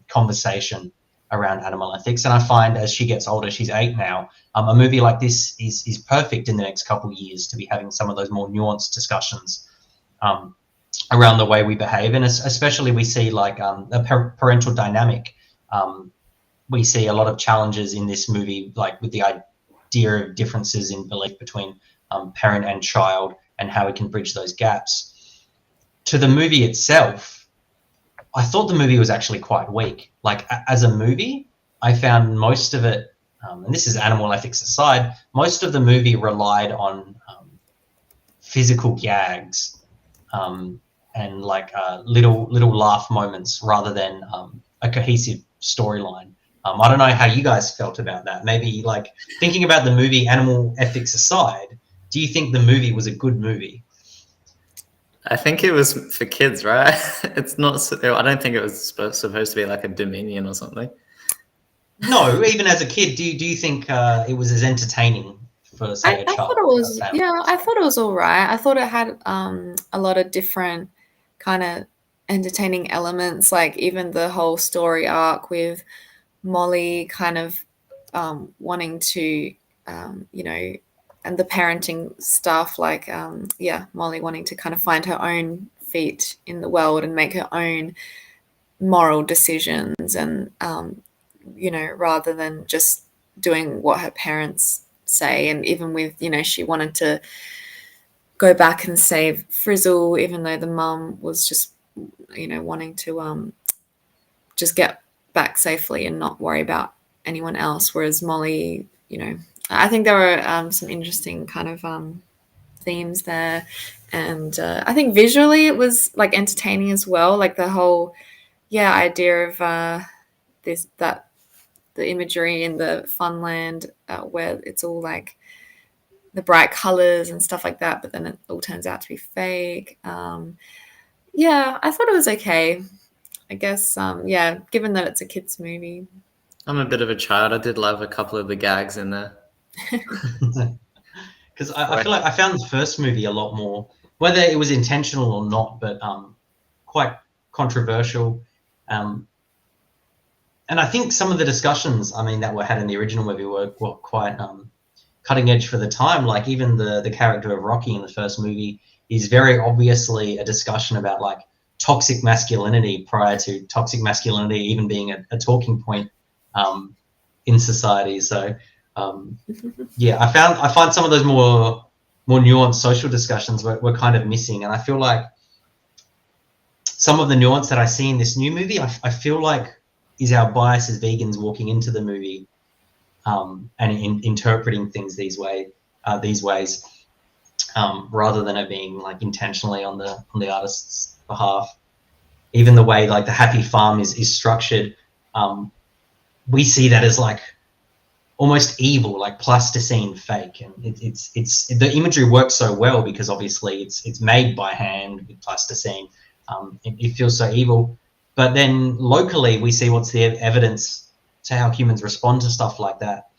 conversation around animal ethics. And I find as she gets older, she's 8 now, a movie like this is perfect in the next couple of years to be having some of those more nuanced discussions around the way we behave. And especially we see like a parental dynamic. We see a lot of challenges in this movie, like with the idea of differences in belief between parent and child and how we can bridge those gaps. To the movie itself, I thought the movie was actually quite weak. Like as a movie, I found most of it, and this is animal ethics aside, most of the movie relied on physical gags and like little laugh moments rather than a cohesive storyline. I don't know how you guys felt about that. Maybe like thinking about the movie, animal ethics aside, do you think the movie was a good movie? I think it was for kids, right? It's not. I don't think it was supposed to be like a Dominion or something. No, even as a kid, do you think it was as entertaining for say a I child? thought it was, yeah, I thought it was all right. I thought it had a lot of different kind of entertaining elements, like even the whole story arc with Molly kind of wanting to, and the parenting stuff, like, Molly wanting to kind of find her own feet in the world and make her own moral decisions, and, rather than just doing what her parents say. And even with, she wanted to go back and save Frizzle, even though the mum was just, wanting to just get back safely and not worry about anyone else. Whereas Molly, I think there were some interesting kind of themes there. And I think visually it was like entertaining as well. Like the whole, idea of the imagery in the Funland, where it's all like the bright colors and stuff like that, but then it all turns out to be fake. I thought it was okay. I guess, given that it's a kids' movie. I'm a bit of a child. I did love a couple of the gags in there. Because I feel like I found the first movie a lot more, whether it was intentional or not, but quite controversial. And I think some of the discussions, that were had in the original movie were quite cutting edge for the time. Like even the character of Rocky in the first movie is very obviously a discussion about like toxic masculinity prior to toxic masculinity even being a talking point in society. So yeah, I find some of those more nuanced social discussions were kind of missing, and I feel like some of the nuance that I see in this new movie, I feel like is our bias as vegans walking into the movie and interpreting things these ways, rather than it being like intentionally on the artist's behalf. Even the way like the Happy Farm is structured, we see that as like almost evil, like plasticine fake, and it's the imagery works so well because obviously it's made by hand with plasticine. It feels so evil, but then locally we see what's the evidence to how humans respond to stuff like that.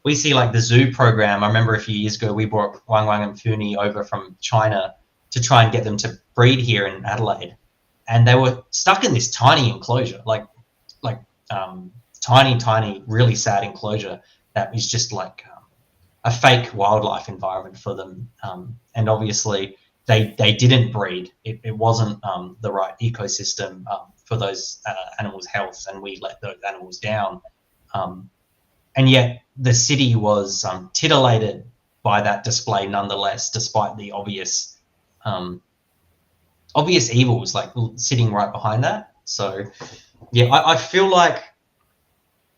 We see like the zoo program. I remember a few years ago we brought Wang Wang and Funi over from China to try and get them to breed here in Adelaide, and they were stuck in this tiny enclosure, like tiny, really sad enclosure that is just like a fake wildlife environment for them. And obviously they didn't breed. It wasn't the right ecosystem for those animals' health, and we let those animals down. And yet the city was titillated by that display nonetheless, despite the obvious evils like sitting right behind that. So yeah, I feel like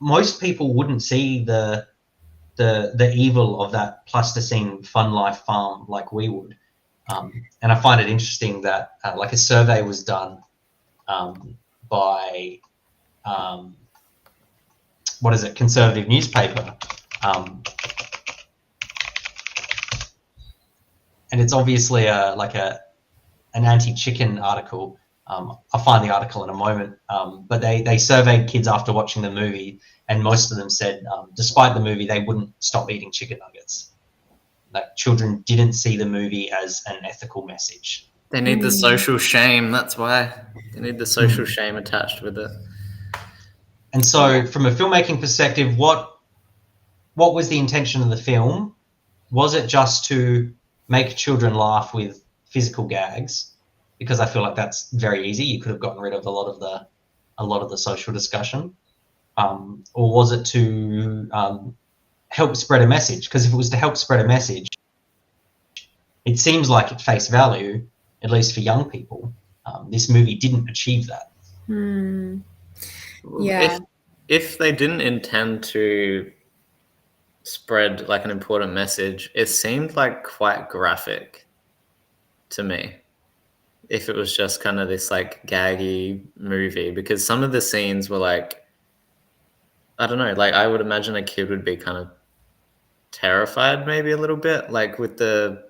most people wouldn't see the evil of that plasticine fun life farm like we would. And I find it interesting that like a survey was done by conservative newspaper, and it's obviously an anti-chicken article. I'll find the article in a moment, but they surveyed kids after watching the movie, and most of them said, despite the movie, they wouldn't stop eating chicken nuggets. Like children didn't see the movie as an ethical message. They need the social shame. That's why they need the social shame attached with it. And so, from a filmmaking perspective, what was the intention of the film? Was it just to make children laugh with physical gags? Because I feel like that's very easy. You could have gotten rid of a lot of the social discussion, or was it to help spread a message? Because if it was to help spread a message, it seems like at face value, at least for young people, this movie didn't achieve that. Yeah. If they didn't intend to spread like an important message, it seemed like quite graphic to me. If it was just kind of this like gaggy movie, because some of the scenes were like, I don't know, like I would imagine a kid would be kind of terrified maybe a little bit, like with the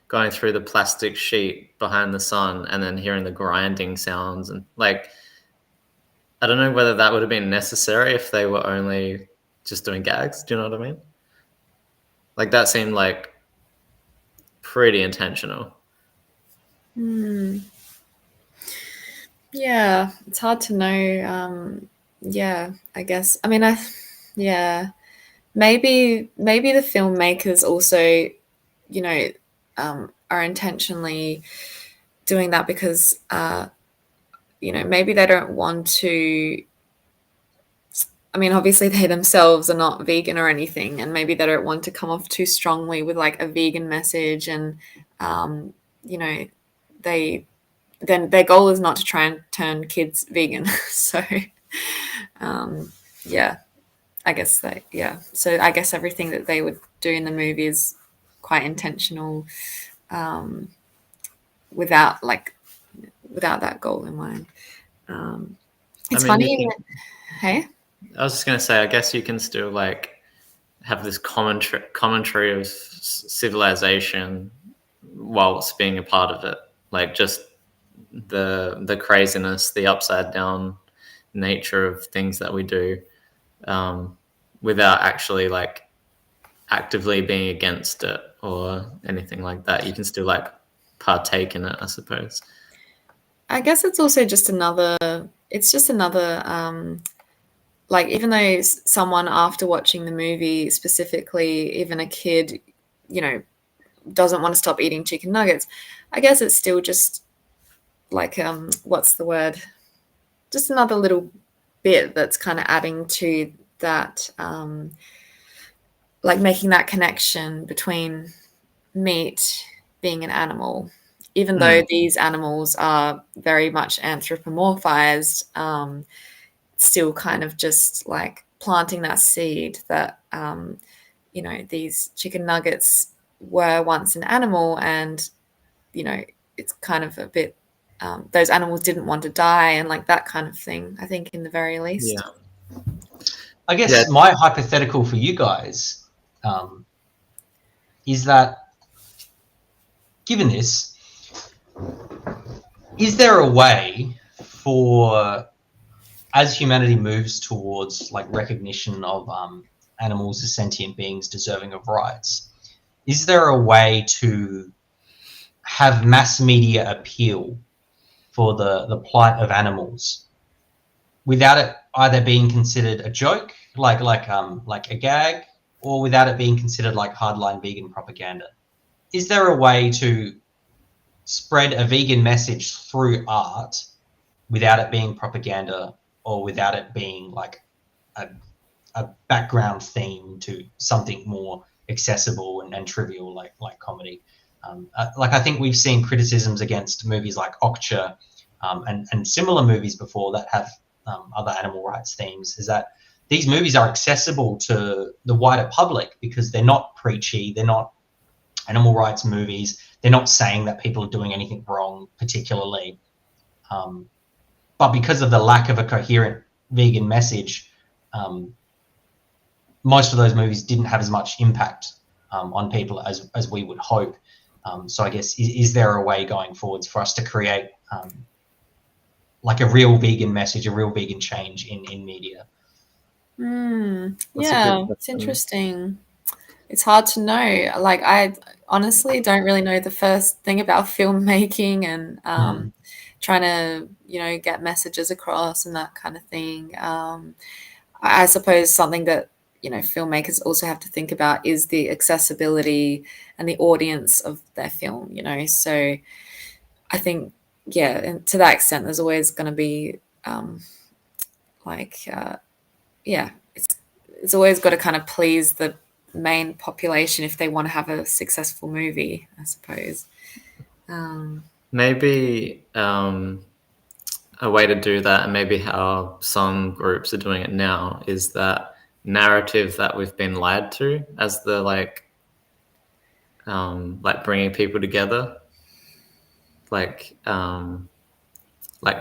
going through the plastic sheet behind the sun and then hearing the grinding sounds, and like I don't know whether that would have been necessary if they were only just doing gags. Do you know what I mean? Like that seemed like pretty intentional. Yeah, it's hard to know. Yeah, I guess. I mean, maybe the filmmakers also, are intentionally doing that because, maybe they don't want to. I mean, obviously they themselves are not vegan or anything, and maybe they don't want to come off too strongly with like a vegan message, and then their goal is not to try and turn kids vegan. So, yeah, I guess So I guess everything that they would do in the movie is quite intentional, without that goal in mind. It's funny. Hey? I was just going to say, I guess you can still like have this commentary of civilization whilst being a part of it. Like just the craziness, the upside down nature of things that we do, without actually like actively being against it or anything like that. You can still like partake in it, I suppose. I guess it's also just another, like, even though someone after watching the movie, specifically even a kid, doesn't want to stop eating chicken nuggets, I guess it's still just, like what's the word? Just another little bit that's kind of adding to that, like making that connection between meat being an animal, even though these animals are very much anthropomorphized, still kind of just like planting that seed that, you know, these chicken nuggets were once an animal, and, you know, it's kind of a bit, those animals didn't want to die, and like that kind of thing, I think, in the very least. Yeah. I guess Yeah. my hypothetical for you guys is that, given this, is there a way for, as humanity moves towards like recognition of animals as sentient beings deserving of rights, is there a way to have mass media appeal for the plight of animals without it either being considered a joke, like a gag, or without it being considered like hardline vegan propaganda? Is there a way to spread a vegan message through art without it being propaganda, or without it being like a background theme to something more accessible and trivial, like comedy? Like, I think we've seen criticisms against movies like Okja and similar movies before that have other animal rights themes, is that these movies are accessible to the wider public because they're not preachy, they're not animal rights movies, they're not saying that people are doing anything wrong particularly. But because of the lack of a coherent vegan message, most of those movies didn't have as much impact on people as we would hope. So I guess, is there a way going forwards for us to create like a real vegan message, a real vegan change in media? Yeah, it's interesting. It's hard to know. Like, I honestly don't really know the first thing about filmmaking and trying to, you know, get messages across and that kind of thing. I suppose something that, you know, filmmakers also have to think about is the accessibility and the audience of their film, you know. So I think, yeah, and to that extent, there's always going to be yeah, it's always got to kind of please the main population if they want to have a successful movie, I suppose. Maybe a way to do that, and maybe how some groups are doing it now, is that narrative that we've been lied to as the like bringing people together, like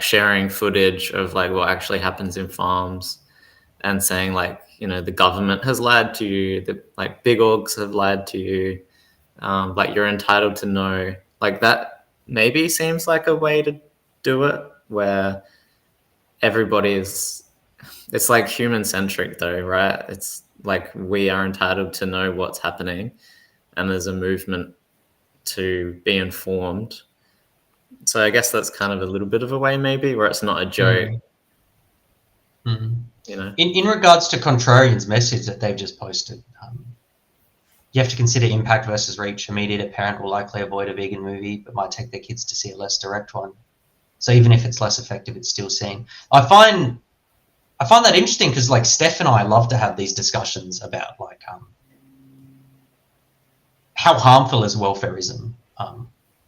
sharing footage of like what actually happens in farms, and saying like, you know, the government has lied to you, the like big orgs have lied to you, like you're entitled to know, like that maybe seems like a way to do it, where everybody's, it's like human centric though, right? It's like we are entitled to know what's happening, and there's a movement to be informed. So I guess that's kind of a little bit of a way maybe where it's not a joke. You know, in regards to Contrarian's message that they've just posted, you have to consider impact versus reach. Immediate parent will likely avoid a vegan movie, but might take their kids to see a less direct one. So even if it's less effective, it's still seen. I find that interesting because, like, Steph and I love to have these discussions about like how harmful is welfareism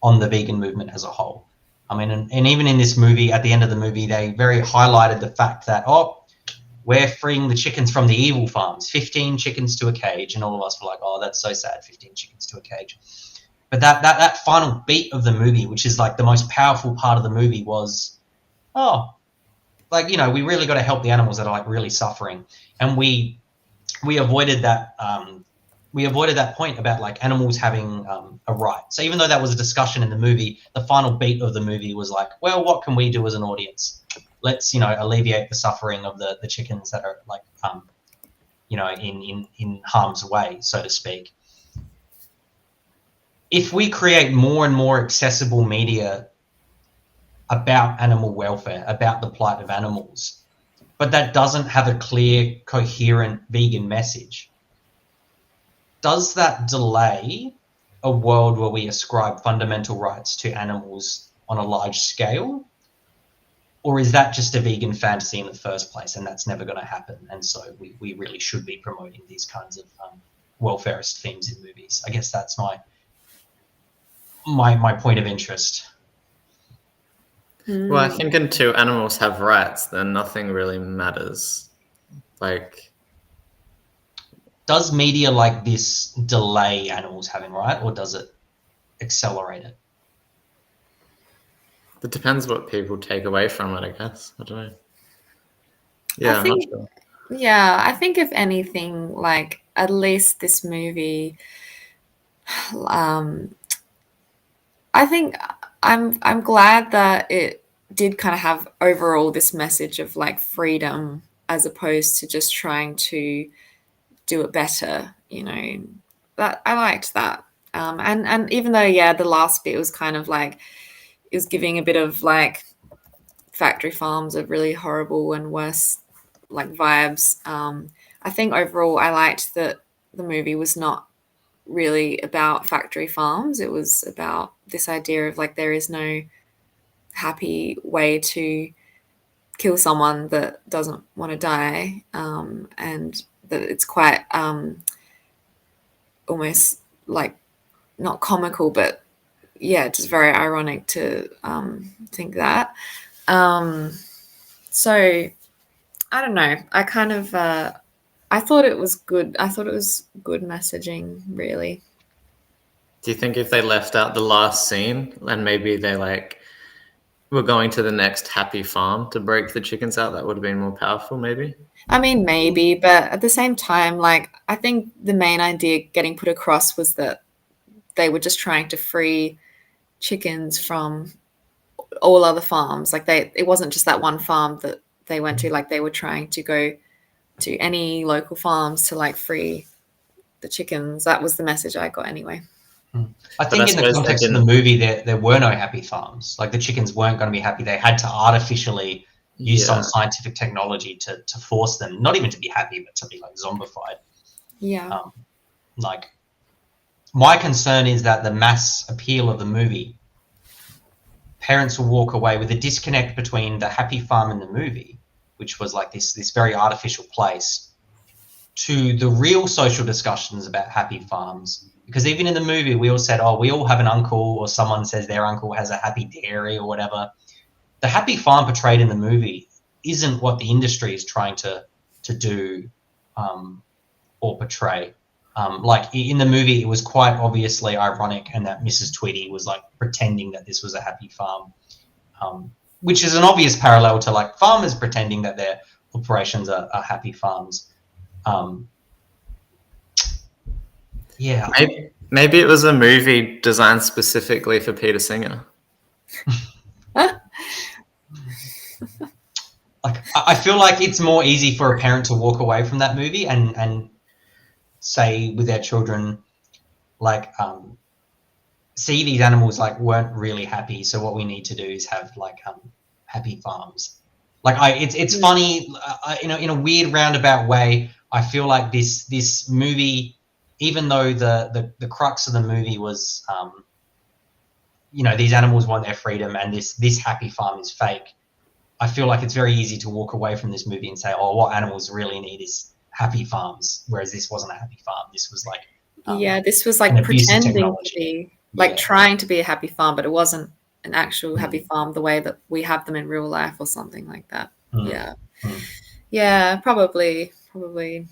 on the vegan movement as a whole. I mean, and even in this movie, at the end of the movie, they very highlighted the fact that, we're freeing the chickens from the evil farms, 15 chickens to a cage. And all of us were like, oh, that's so sad, 15 chickens to a cage. But that final beat of the movie, which is like the most powerful part of the movie, was, like, you know, we really got to help the animals that are like really suffering. And we avoided that point about like animals having a right. So even though that was a discussion in the movie, the final beat of the movie was like, well, what can we do as an audience? Let's, you know, alleviate the suffering of the chickens that are like, you know, in harm's way, so to speak. If we create more and more accessible media about animal welfare, about the plight of animals, but that doesn't have a clear, coherent vegan message, does that delay a world where we ascribe fundamental rights to animals on a large scale? Or is that just a vegan fantasy in the first place, and that's never going to happen? And so we really should be promoting these kinds of welfareist themes in movies. I guess that's my point of interest. Well, I think until animals have rights, then nothing really matters. Like, does media like this delay animals having rights, or does it accelerate it? it depends what people take away from it, I guess. I don't know. Yeah, I'm not sure. Yeah, I think if anything, like at least this movie, I think I'm glad that it did kind of have overall this message of like freedom as opposed to just trying to do it better, That I liked that. And even though the last bit was kind of like it was giving a bit of like factory farms are really horrible and worse like vibes. I think overall I liked that the movie was not really about factory farms. It was about this idea of like there is no happy way to kill someone that doesn't want to die, and that it's quite almost like not comical, but just very ironic to think that. So I don't know. I kind of I thought it was good. I thought it was good messaging, really. Do you think if they left out the last scene and maybe they like were going to the next happy farm to break the chickens out, that would have been more powerful, maybe? I mean, maybe, but at the same time, like, I think the main idea getting put across was that they were just trying to free chickens from all other farms. Like, it wasn't just that one farm that they went to. Like, they were trying to go to any local farms to like free the chickens. That was the message I got anyway. I think in the context of the movie, there were no happy farms. Like the chickens weren't going to be happy. They had to artificially use some scientific technology to force them, not even to be happy, but to be like zombified. Yeah. Like my concern is that the mass appeal of the movie, parents will walk away with a disconnect between the happy farm in the movie, which was like this very artificial place, to the real social discussions about happy farms. Because even in the movie, we all said, oh, we all have an uncle, or someone says their uncle has a happy dairy or whatever. The happy farm portrayed in the movie isn't what the industry is trying to do or portray. Like in the movie, it was quite obviously ironic, and that Mrs. Tweedy was like pretending that this was a happy farm, which is an obvious parallel to like farmers pretending that their operations are happy farms. Yeah. Maybe it was a movie designed specifically for Peter Singer. Like, I feel like it's more easy for a parent to walk away from that movie and say with their children, like, see, these animals like weren't really happy, so what we need to do is have like happy farms. Like it's funny, in a weird roundabout way. I feel like this movie, even though the crux of the movie was, these animals want their freedom and this happy farm is fake, I feel like it's very easy to walk away from this movie and say, oh, what animals really need is happy farms, whereas this wasn't a happy farm. This was like this was like pretending to be like trying to be a happy farm, but it wasn't an actual happy farm the way that we have them in real life or something like that. Yeah, probably. But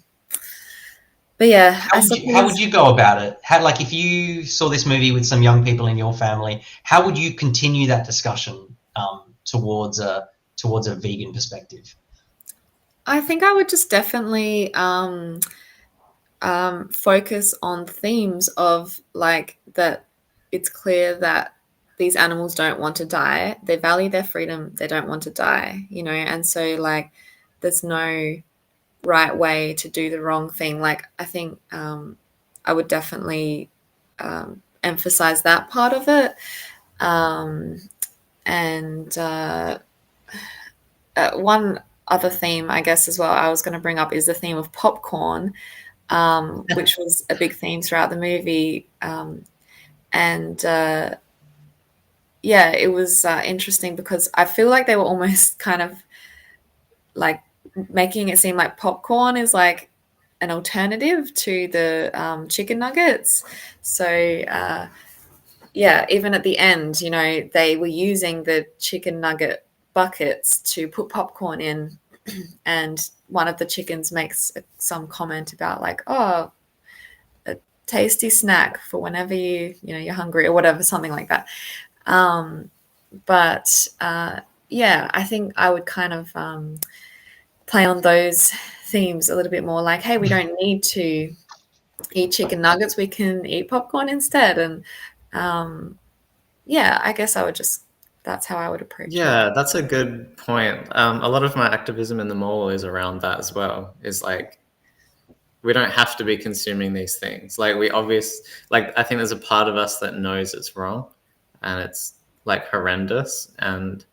yeah, how would you go about it? Like if you saw this movie with some young people in your family, how would you continue that discussion towards a vegan perspective? I think I would just definitely focus on themes of like that. It's clear that these animals don't want to die. They value their freedom. They don't want to die, and so like there's no right way to do the wrong thing. Like I think I would definitely emphasize that part of it. And one other theme, I guess, as well, I was going to bring up is the theme of popcorn, which was a big theme throughout the movie. And yeah, it was interesting because I feel like they were almost kind of like making it seem like popcorn is like an alternative to the chicken nuggets. So yeah, even at the end, you know, they were using the chicken nugget buckets to put popcorn in, and one of the chickens makes some comment about like, oh, a tasty snack for whenever you're hungry or whatever, something like that. But yeah, I think I would kind of play on those themes a little bit more. Like, hey, we don't need to eat chicken nuggets; we can eat popcorn instead. And yeah, I guess that's how I would approach it. Yeah, that's a good point. A lot of my activism in the mall is around that as well. Is like we don't have to be consuming these things. Like I think there's a part of us that knows it's wrong, and it's like horrendous, and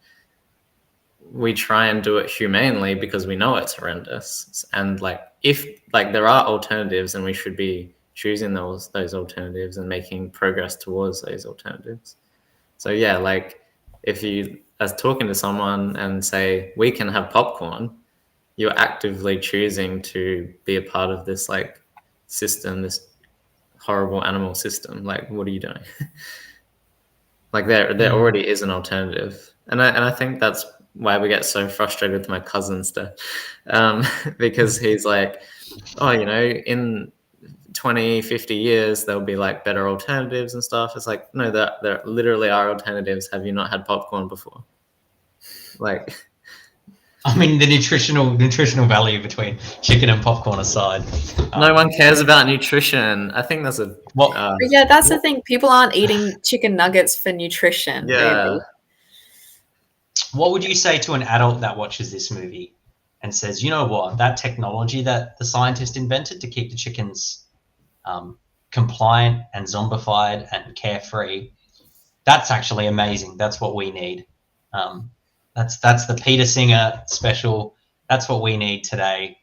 we try and do it humanely because we know it's horrendous. And like if like there are alternatives, and we should be choosing those alternatives and making progress towards those alternatives. So yeah, like if you as talking to someone and say we can have popcorn, you're actively choosing to be a part of this like system, this horrible animal system. Like, what are you doing? Like there already is an alternative, and I think that's why we get so frustrated with my cousin stuff, because he's like, oh, in 20, 50 years there'll be like better alternatives and stuff. It's like, no, there literally are alternatives. Have you not had popcorn before? Like, I mean, the nutritional value between chicken and popcorn aside, no one cares about nutrition. I think that's yeah, that's the thing. People aren't eating chicken nuggets for nutrition, yeah. really. What would you say to an adult that watches this movie and says, you know what, that technology that the scientist invented to keep the chickens compliant and zombified and carefree, that's actually amazing. That's what we need. That's the Peter Singer special. That's what we need today.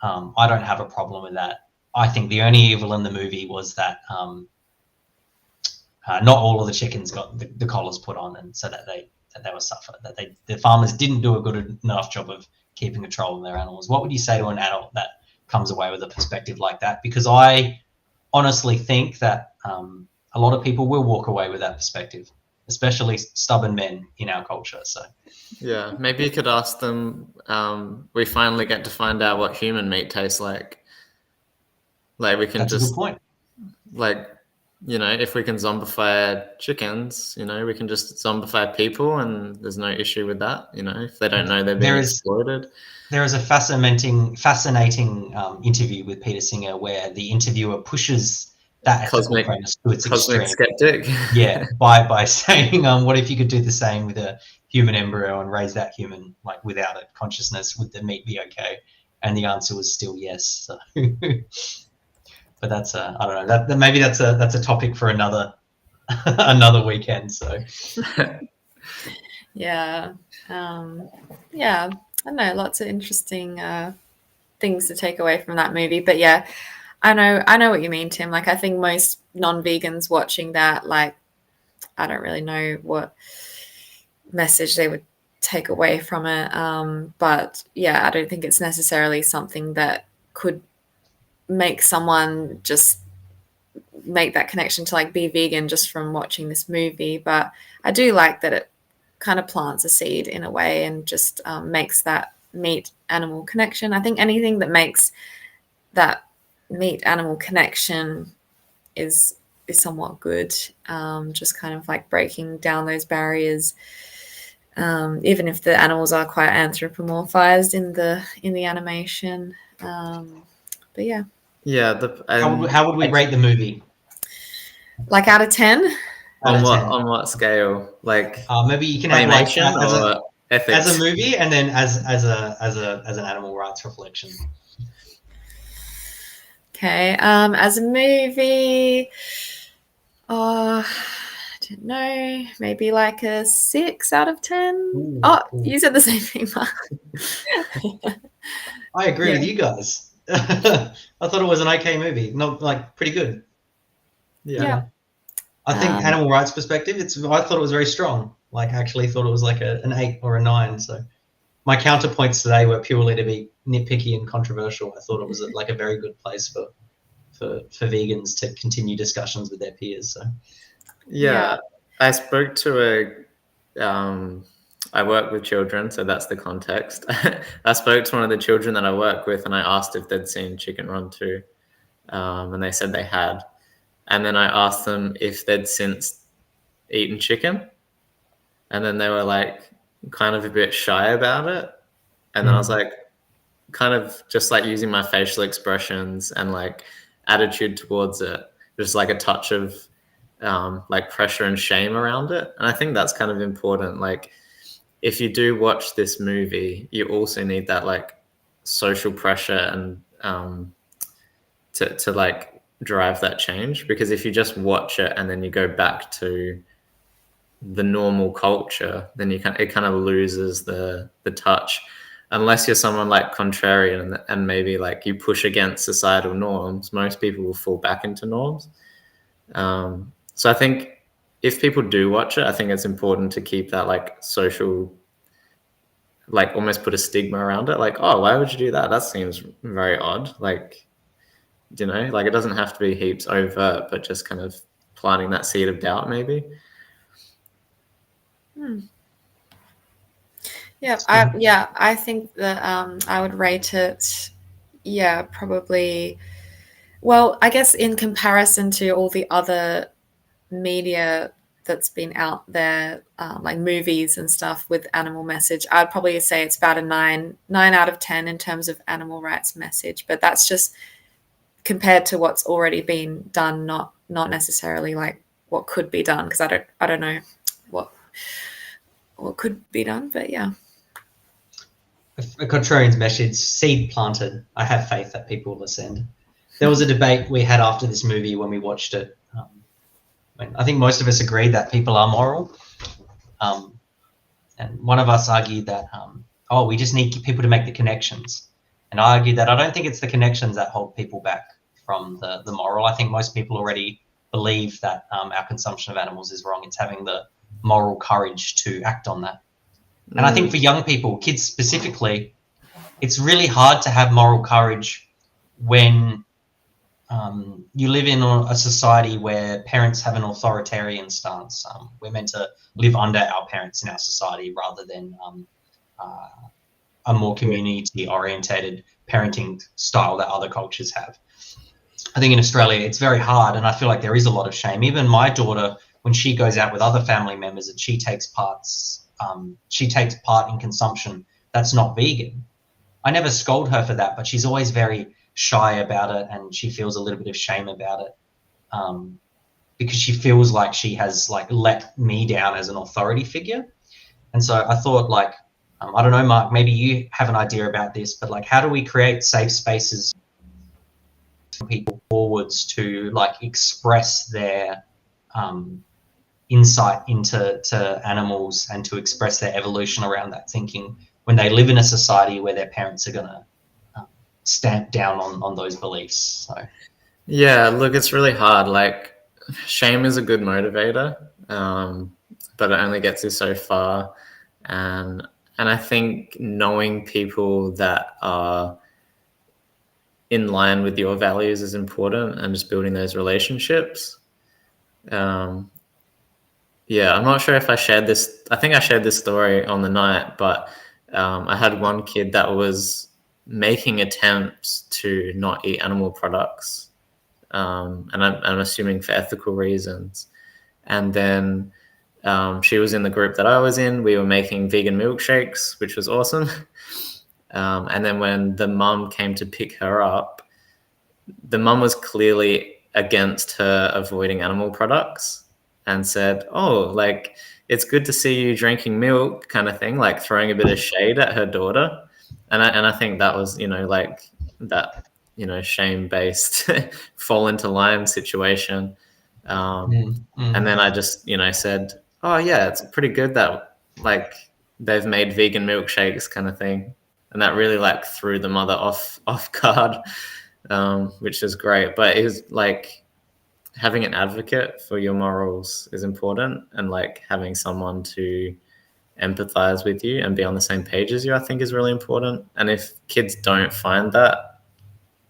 I don't have a problem with that. I think the only evil in the movie was that not all of the chickens got the collars put on, and so that they were suffered. That the farmers didn't do a good enough job of keeping control of their animals. What would you say to an adult that comes away with a perspective like that? Because I honestly think that a lot of people will walk away with that perspective, especially stubborn men in our culture. So yeah, maybe you could ask them, we finally get to find out what human meat tastes like. Like we can that's a good point. Like, if we can zombify chickens, we can just zombify people, and there's no issue with that. If they don't know they're being exploited. There is a fascinating interview with Peter Singer where the interviewer pushes that ethical premise to its extreme. Skeptic. Yeah, by saying, what if you could do the same with a human embryo and raise that human like without a consciousness? Would the meat be okay? And the answer was still yes. So. But that's I don't know. That maybe that's a topic for another weekend. So yeah, yeah. I don't know, lots of interesting things to take away from that movie. But yeah, I know what you mean, Tim. Like I think most non-vegans watching that, like I don't really know what message they would take away from it. But yeah, I don't think it's necessarily something that could make someone just make that connection to like be vegan just from watching this movie. But I do like that it kind of plants a seed in a way and just makes that meat animal connection. I think anything that makes that meat animal connection is somewhat good. Just kind of like breaking down those barriers, even if the animals are quite anthropomorphized in the animation. But yeah. Yeah. How would we rate the movie? Like out of 10? On what scale? Like maybe you can have animation or ethics? As a movie, and then as an animal rights reflection. Okay. As a movie, I don't know, maybe like a 6 out of 10. Ooh, oh, cool. You said the same thing, Mark. I agree with you guys. I thought it was an okay movie, not like pretty good. Yeah. I think animal rights perspective, I thought it was very strong. Like, I actually thought it was like an 8 or a 9. So my counterpoints today were purely to be nitpicky and controversial. I thought it was like a very good place for vegans to continue discussions with their peers. So Yeah. I spoke to I work with children, so that's the context. I spoke to one of the children that I work with, and I asked if they'd seen Chicken Run 2, and they said they had. And then I asked them if they'd since eaten chicken, and then they were like kind of a bit shy about it. And then I was like, kind of just like using my facial expressions and like attitude towards it, just like a touch of like pressure and shame around it. And I think that's kind of important. Like, if you do watch this movie, you also need that like social pressure and to like drive that change. Because if you just watch it and then you go back to the normal culture, then it kind of loses the touch. Unless you're someone like contrarian and maybe like you push against societal norms, most people will fall back into norms. So I think if people do watch it, I think it's important to keep that like social, like almost put a stigma around it. Like, oh, why would you do that? That seems very odd. Like, you know, like it doesn't have to be heaps overt, but just kind of planting that seed of doubt maybe. I think that I would rate it, probably. Well, I guess in comparison to all the other media that's been out there, like movies and stuff with animal message, I'd probably say it's about a 9 out of 10 in terms of animal rights message. But that's just compared to what's already been done, not necessarily like what could be done, because I don't know what could be done, but yeah. A contrarian's message, seed planted. I have faith that people will ascend. There was a debate we had after this movie when we watched it. I think most of us agreed that people are moral. And one of us argued that, we just need people to make the connections. And I argued that I don't think it's the connections that hold people back from the moral. I think most people already believe that our consumption of animals is wrong. It's having the moral courage to act on that. And I think for young people, kids specifically, it's really hard to have moral courage when you live in a society where parents have an authoritarian stance. We're meant to live under our parents in our society rather than a more community-orientated parenting style that other cultures have. I think in Australia, it's very hard, and I feel like there is a lot of shame. Even my daughter, when she goes out with other family members and she takes part in consumption that's not vegan, I never scold her for that, but she's always very shy about it, and she feels a little bit of shame about it because she feels like she has like let me down as an authority figure. And so I thought, like, I don't know, Mark, maybe you have an idea about this, but like, how do we create safe spaces for people forwards to like express their insight into animals and to express their evolution around that thinking when they live in a society where their parents are going to stamp down on those beliefs? So yeah, look, it's really hard. Like, shame is a good motivator, but it only gets you so far. And I think knowing people that are in line with your values is important, and just building those relationships. Yeah, I'm not sure if I shared this. I think I shared this story on the night, but I had one kid that was making attempts to not eat animal products, and I'm assuming for ethical reasons. And then she was in the group that I was in. We were making vegan milkshakes, which was awesome. And then when the mum came to pick her up, the mum was clearly against her avoiding animal products and said, oh, like, it's good to see you drinking milk, kind of thing, like throwing a bit of shade at her daughter. And I think that was, like that, shame-based fall into line situation. And then I just, said, oh yeah, it's pretty good that like they've made vegan milkshakes, kind of thing. And that really like threw the mother off guard, which is great. But it was like, having an advocate for your morals is important, and like having someone to empathize with you and be on the same page as you, I think is really important. And if kids don't find that,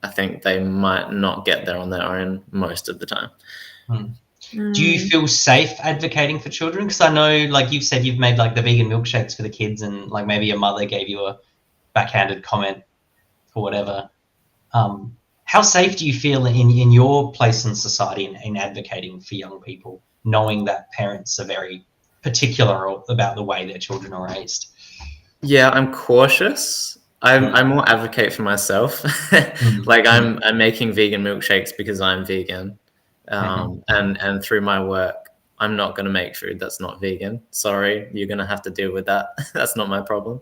I think they might not get there on their own most of the time. Do you feel safe advocating for children? Because I know, like you've said, you've made like the vegan milkshakes for the kids, and like maybe your mother gave you a backhanded comment or whatever. How safe do you feel in your place in society in advocating for young people, knowing that parents are very particular about the way their children are raised? Yeah, I'm cautious. I more advocate for myself. Like I'm making vegan milkshakes because I'm vegan, and through my work, I'm not going to make food that's not vegan. Sorry, you're going to have to deal with that. That's not my problem.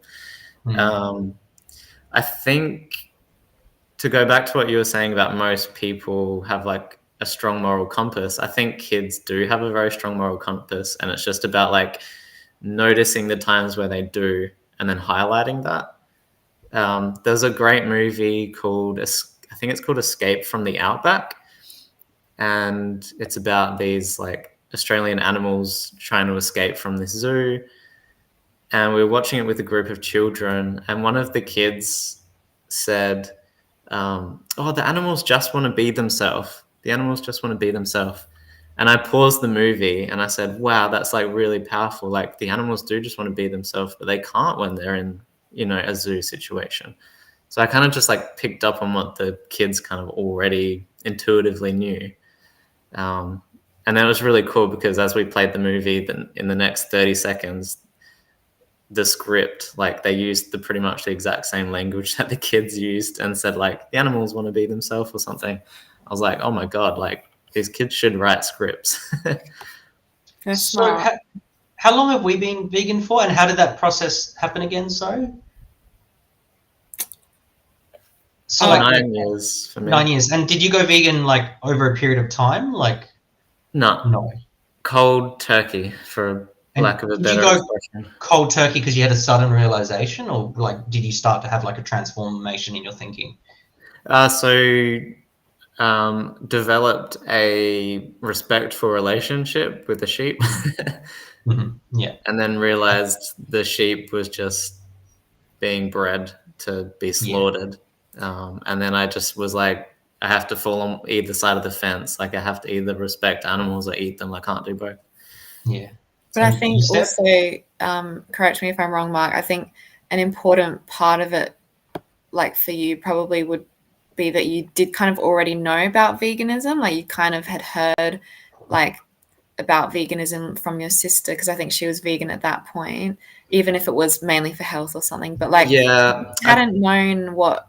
I think, to go back to what you were saying about most people have like a strong moral compass, I think kids do have a very strong moral compass, and it's just about like noticing the times where they do and then highlighting that. There's a great movie called, I think it's called Escape from the Outback, and it's about these like Australian animals trying to escape from this zoo. And we were watching it with a group of children, and one of the kids said, "Oh, the animals just want to be themselves. The animals just want to be themselves." And I paused the movie and I said, "Wow, that's like really powerful. Like the animals do just want to be themselves, but they can't when they're in, a zoo situation." So I kind of just like picked up on what the kids kind of already intuitively knew. And that was really cool because as we played the movie, then in the next 30 seconds, the script, like they used pretty much the exact same language that the kids used and said like the animals want to be themselves or something. I was like, oh my God, like these kids should write scripts. So how long have we been vegan for, and how did that process happen again? So 9 years for me. 9 years. And did you go vegan like over a period of time? Like no. Cold turkey, for lack of a better expression. Cold turkey because you had a sudden realization, or like did you start to have like a transformation in your thinking? Developed a respectful relationship with the sheep. Yeah. And then realized the sheep was just being bred to be slaughtered. And then I just was like, I have to fall on either side of the fence. Like I have to either respect animals or eat them. I can't do both. Yeah. But I think also, correct me if I'm wrong, Mark, I think an important part of it, like for you, probably would be that you did kind of already know about veganism. Like you kind of had heard like about veganism from your sister, because I think she was vegan at that point, even if it was mainly for health or something. But like, hadn't known what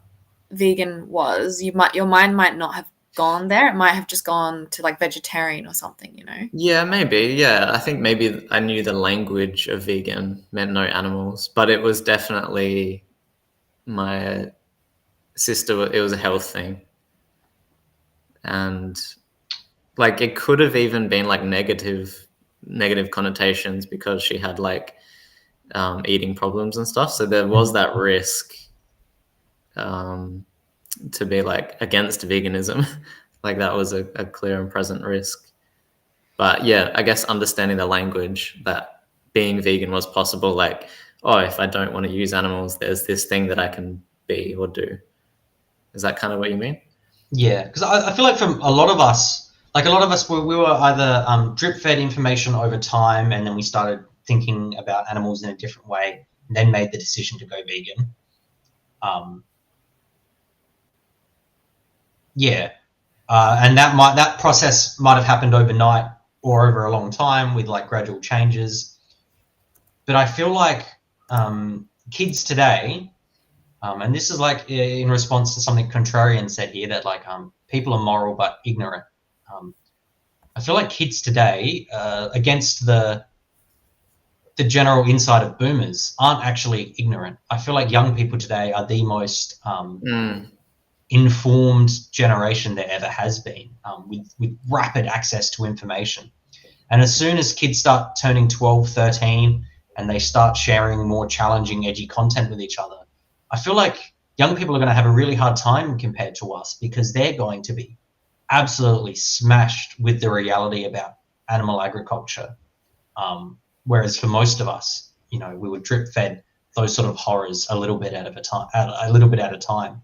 vegan was, your mind might not have gone there. It might have just gone to like vegetarian or something, Yeah, maybe. Yeah, I think maybe I knew the language of vegan meant no animals, but it was definitely my sister. It was a health thing, and like it could have even been like negative connotations because she had like eating problems and stuff. So there was that risk to be like against veganism. Like that was a clear and present risk. But yeah, I guess understanding the language that being vegan was possible. Like, oh, if I don't want to use animals, there's this thing that I can be or do. Is that kind of what you mean? Yeah, because I feel like from a lot of us, we were either drip-fed information over time, and then we started thinking about animals in a different way, and then made the decision to go vegan. And that process might have happened overnight or over a long time with like gradual changes. But I feel like kids today, and this is like in response to something Contrarian said here, that like people are moral but ignorant. I feel like kids today, against the general insight of boomers, aren't actually ignorant. I feel like young people today are the most informed generation there ever has been, with rapid access to information. And as soon as kids start turning 12, 13, and they start sharing more challenging, edgy content with each other, I feel like young people are going to have a really hard time compared to us, because they're going to be absolutely smashed with the reality about animal agriculture. Whereas for most of us, you know, we were drip fed those sort of horrors a little bit at a time.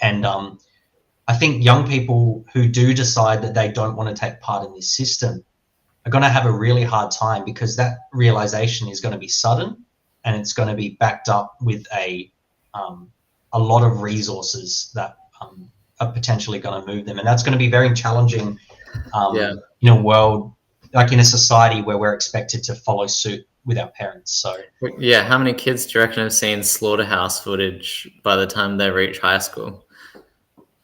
And I think young people who do decide that they don't want to take part in this system are going to have a really hard time, because that realization is going to be sudden, and it's going to be backed up with a lot of resources that are potentially going to move them, and that's going to be very challenging in a world, like in a society where we're expected to follow suit with our parents. So yeah, how many kids do you reckon have seen slaughterhouse footage by the time they reach high school?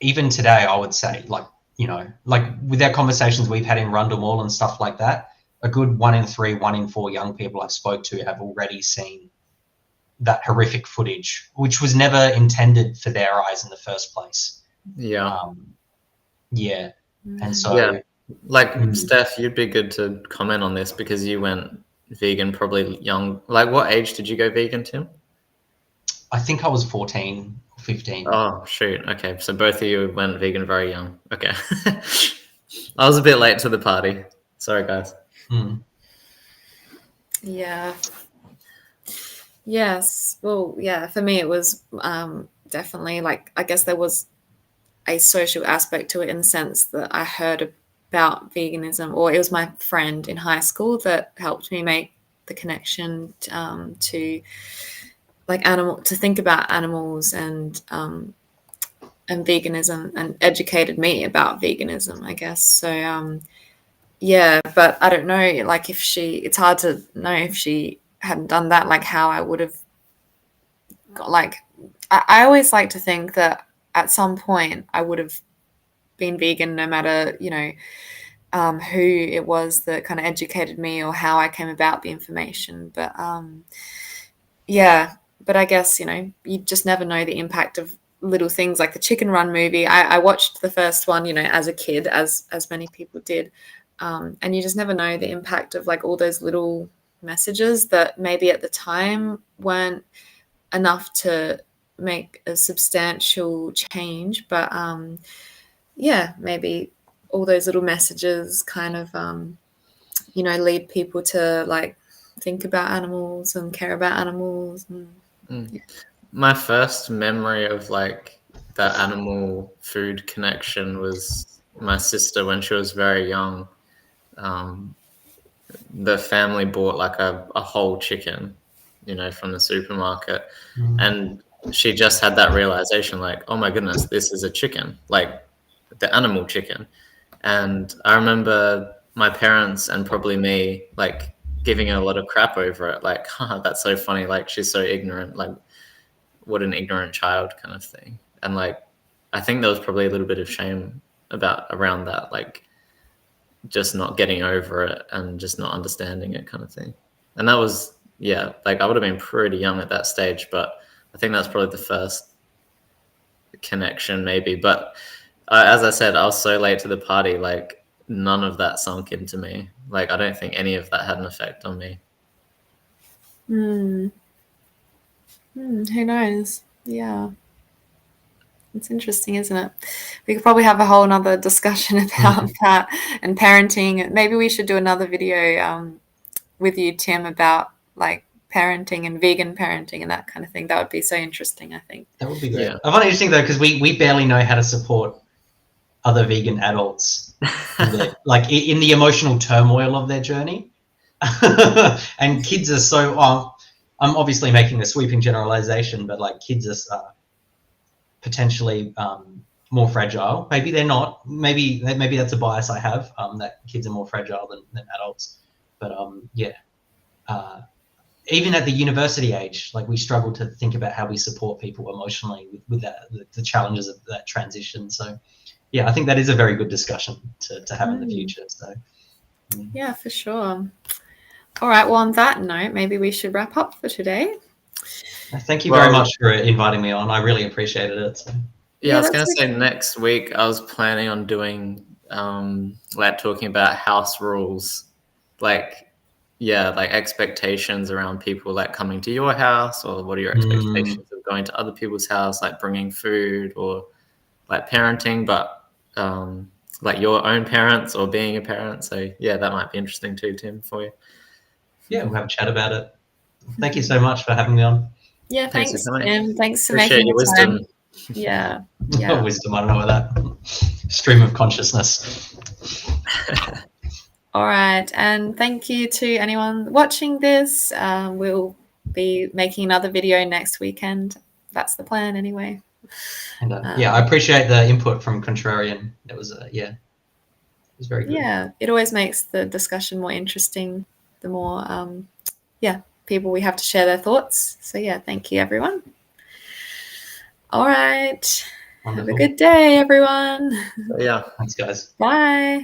even today, I would say, like, you know, like with our conversations we've had in Rundle Mall and stuff like that, a good 1 in 3, 1 in 4 young people I've spoke to have already seen that horrific footage, which was never intended for their eyes in the first place. Yeah. Yeah. And so, like, Steph, you'd be good to comment on this, because you went vegan probably young. Like, what age did you go vegan, Tim? I think I was 14 or 15. Oh, shoot. Okay, so both of you went vegan very young. Okay. I was a bit late to the party. Sorry, guys. Yeah. Yes. Well, yeah, for me, it was definitely, like, I guess there was a social aspect to it, in the sense that I heard about veganism, or it was my friend in high school that helped me make the connection to like to think about animals and veganism, and educated me about veganism, I guess. So yeah, but I don't know, like, it's hard to know if she hadn't done that, like how I would have got, like, I always like to think that at some point I would have been vegan, no matter, you know, who it was that kind of educated me, or how I came about the information. But yeah, but I guess, you know, you just never know the impact of little things like the Chicken Run movie. I watched the first one, you know, as a kid, as many people did, and you just never know the impact of like all those little messages that maybe at the time weren't enough to make a substantial change, but yeah, maybe all those little messages kind of you know, lead people to like think about animals and care about animals. Yeah. My first memory of like that animal food connection was my sister when she was very young. The family bought like a whole chicken, you know, from the supermarket, and she just had that realization, like, oh my goodness, this is a chicken, like the animal chicken. And I remember my parents and probably me like giving her a lot of crap over it, like, haha, that's so funny, like she's so ignorant, like what an ignorant child kind of thing. And like I think there was probably a little bit of shame around that, like just not getting over it and just not understanding it kind of thing. And that was, yeah, like I would have been pretty young at that stage, but I think that's probably the first connection maybe. But as I said, I was so late to the party, like none of that sunk into me. Like I don't think any of that had an effect on me. Who knows? Yeah. It's interesting, isn't it? We could probably have a whole nother discussion about that and parenting. Maybe we should do another video with you, Tim, about like parenting and vegan parenting and that kind of thing. That would be so interesting, I think. That would be great. Yeah. I find it interesting though, because we barely know how to support other vegan adults in the emotional turmoil of their journey. And kids are so, I'm obviously making a sweeping generalization, but like kids are potentially more fragile. Maybe they're not. Maybe that's a bias I have, that kids are more fragile than adults. But even at the university age, like we struggle to think about how we support people emotionally with that, the challenges of that transition. So yeah, I think that is a very good discussion to have in the future. So yeah, for sure. All right. Well, on that note, maybe we should wrap up for today. Thank you very much for inviting me on. I really appreciated it. So. Yeah, I was going to say next week I was planning on doing like talking about house rules, like expectations around people like coming to your house, or what are your expectations of going to other people's house, like bringing food or like parenting. But like your own parents or being a parent. So yeah, that might be interesting too, Tim, for you. Yeah, we'll have a chat about it. Thank you so much for having me on. Yeah, Thanks thanks, for coming. Tim. Thanks for Appreciate making your the time. wisdom. Yeah, yeah. Wisdom, I don't know what that. Stream of consciousness. All right, and thank you to anyone watching this. We'll be making another video next weekend. That's the plan anyway. And yeah, I appreciate the input from Contrarian. It was yeah, it was very good. Yeah, it always makes the discussion more interesting. The more people we have to share their thoughts. So yeah, thank you everyone. All right. Wonderful. Have a good day, everyone. Yeah. Thanks, guys. Bye.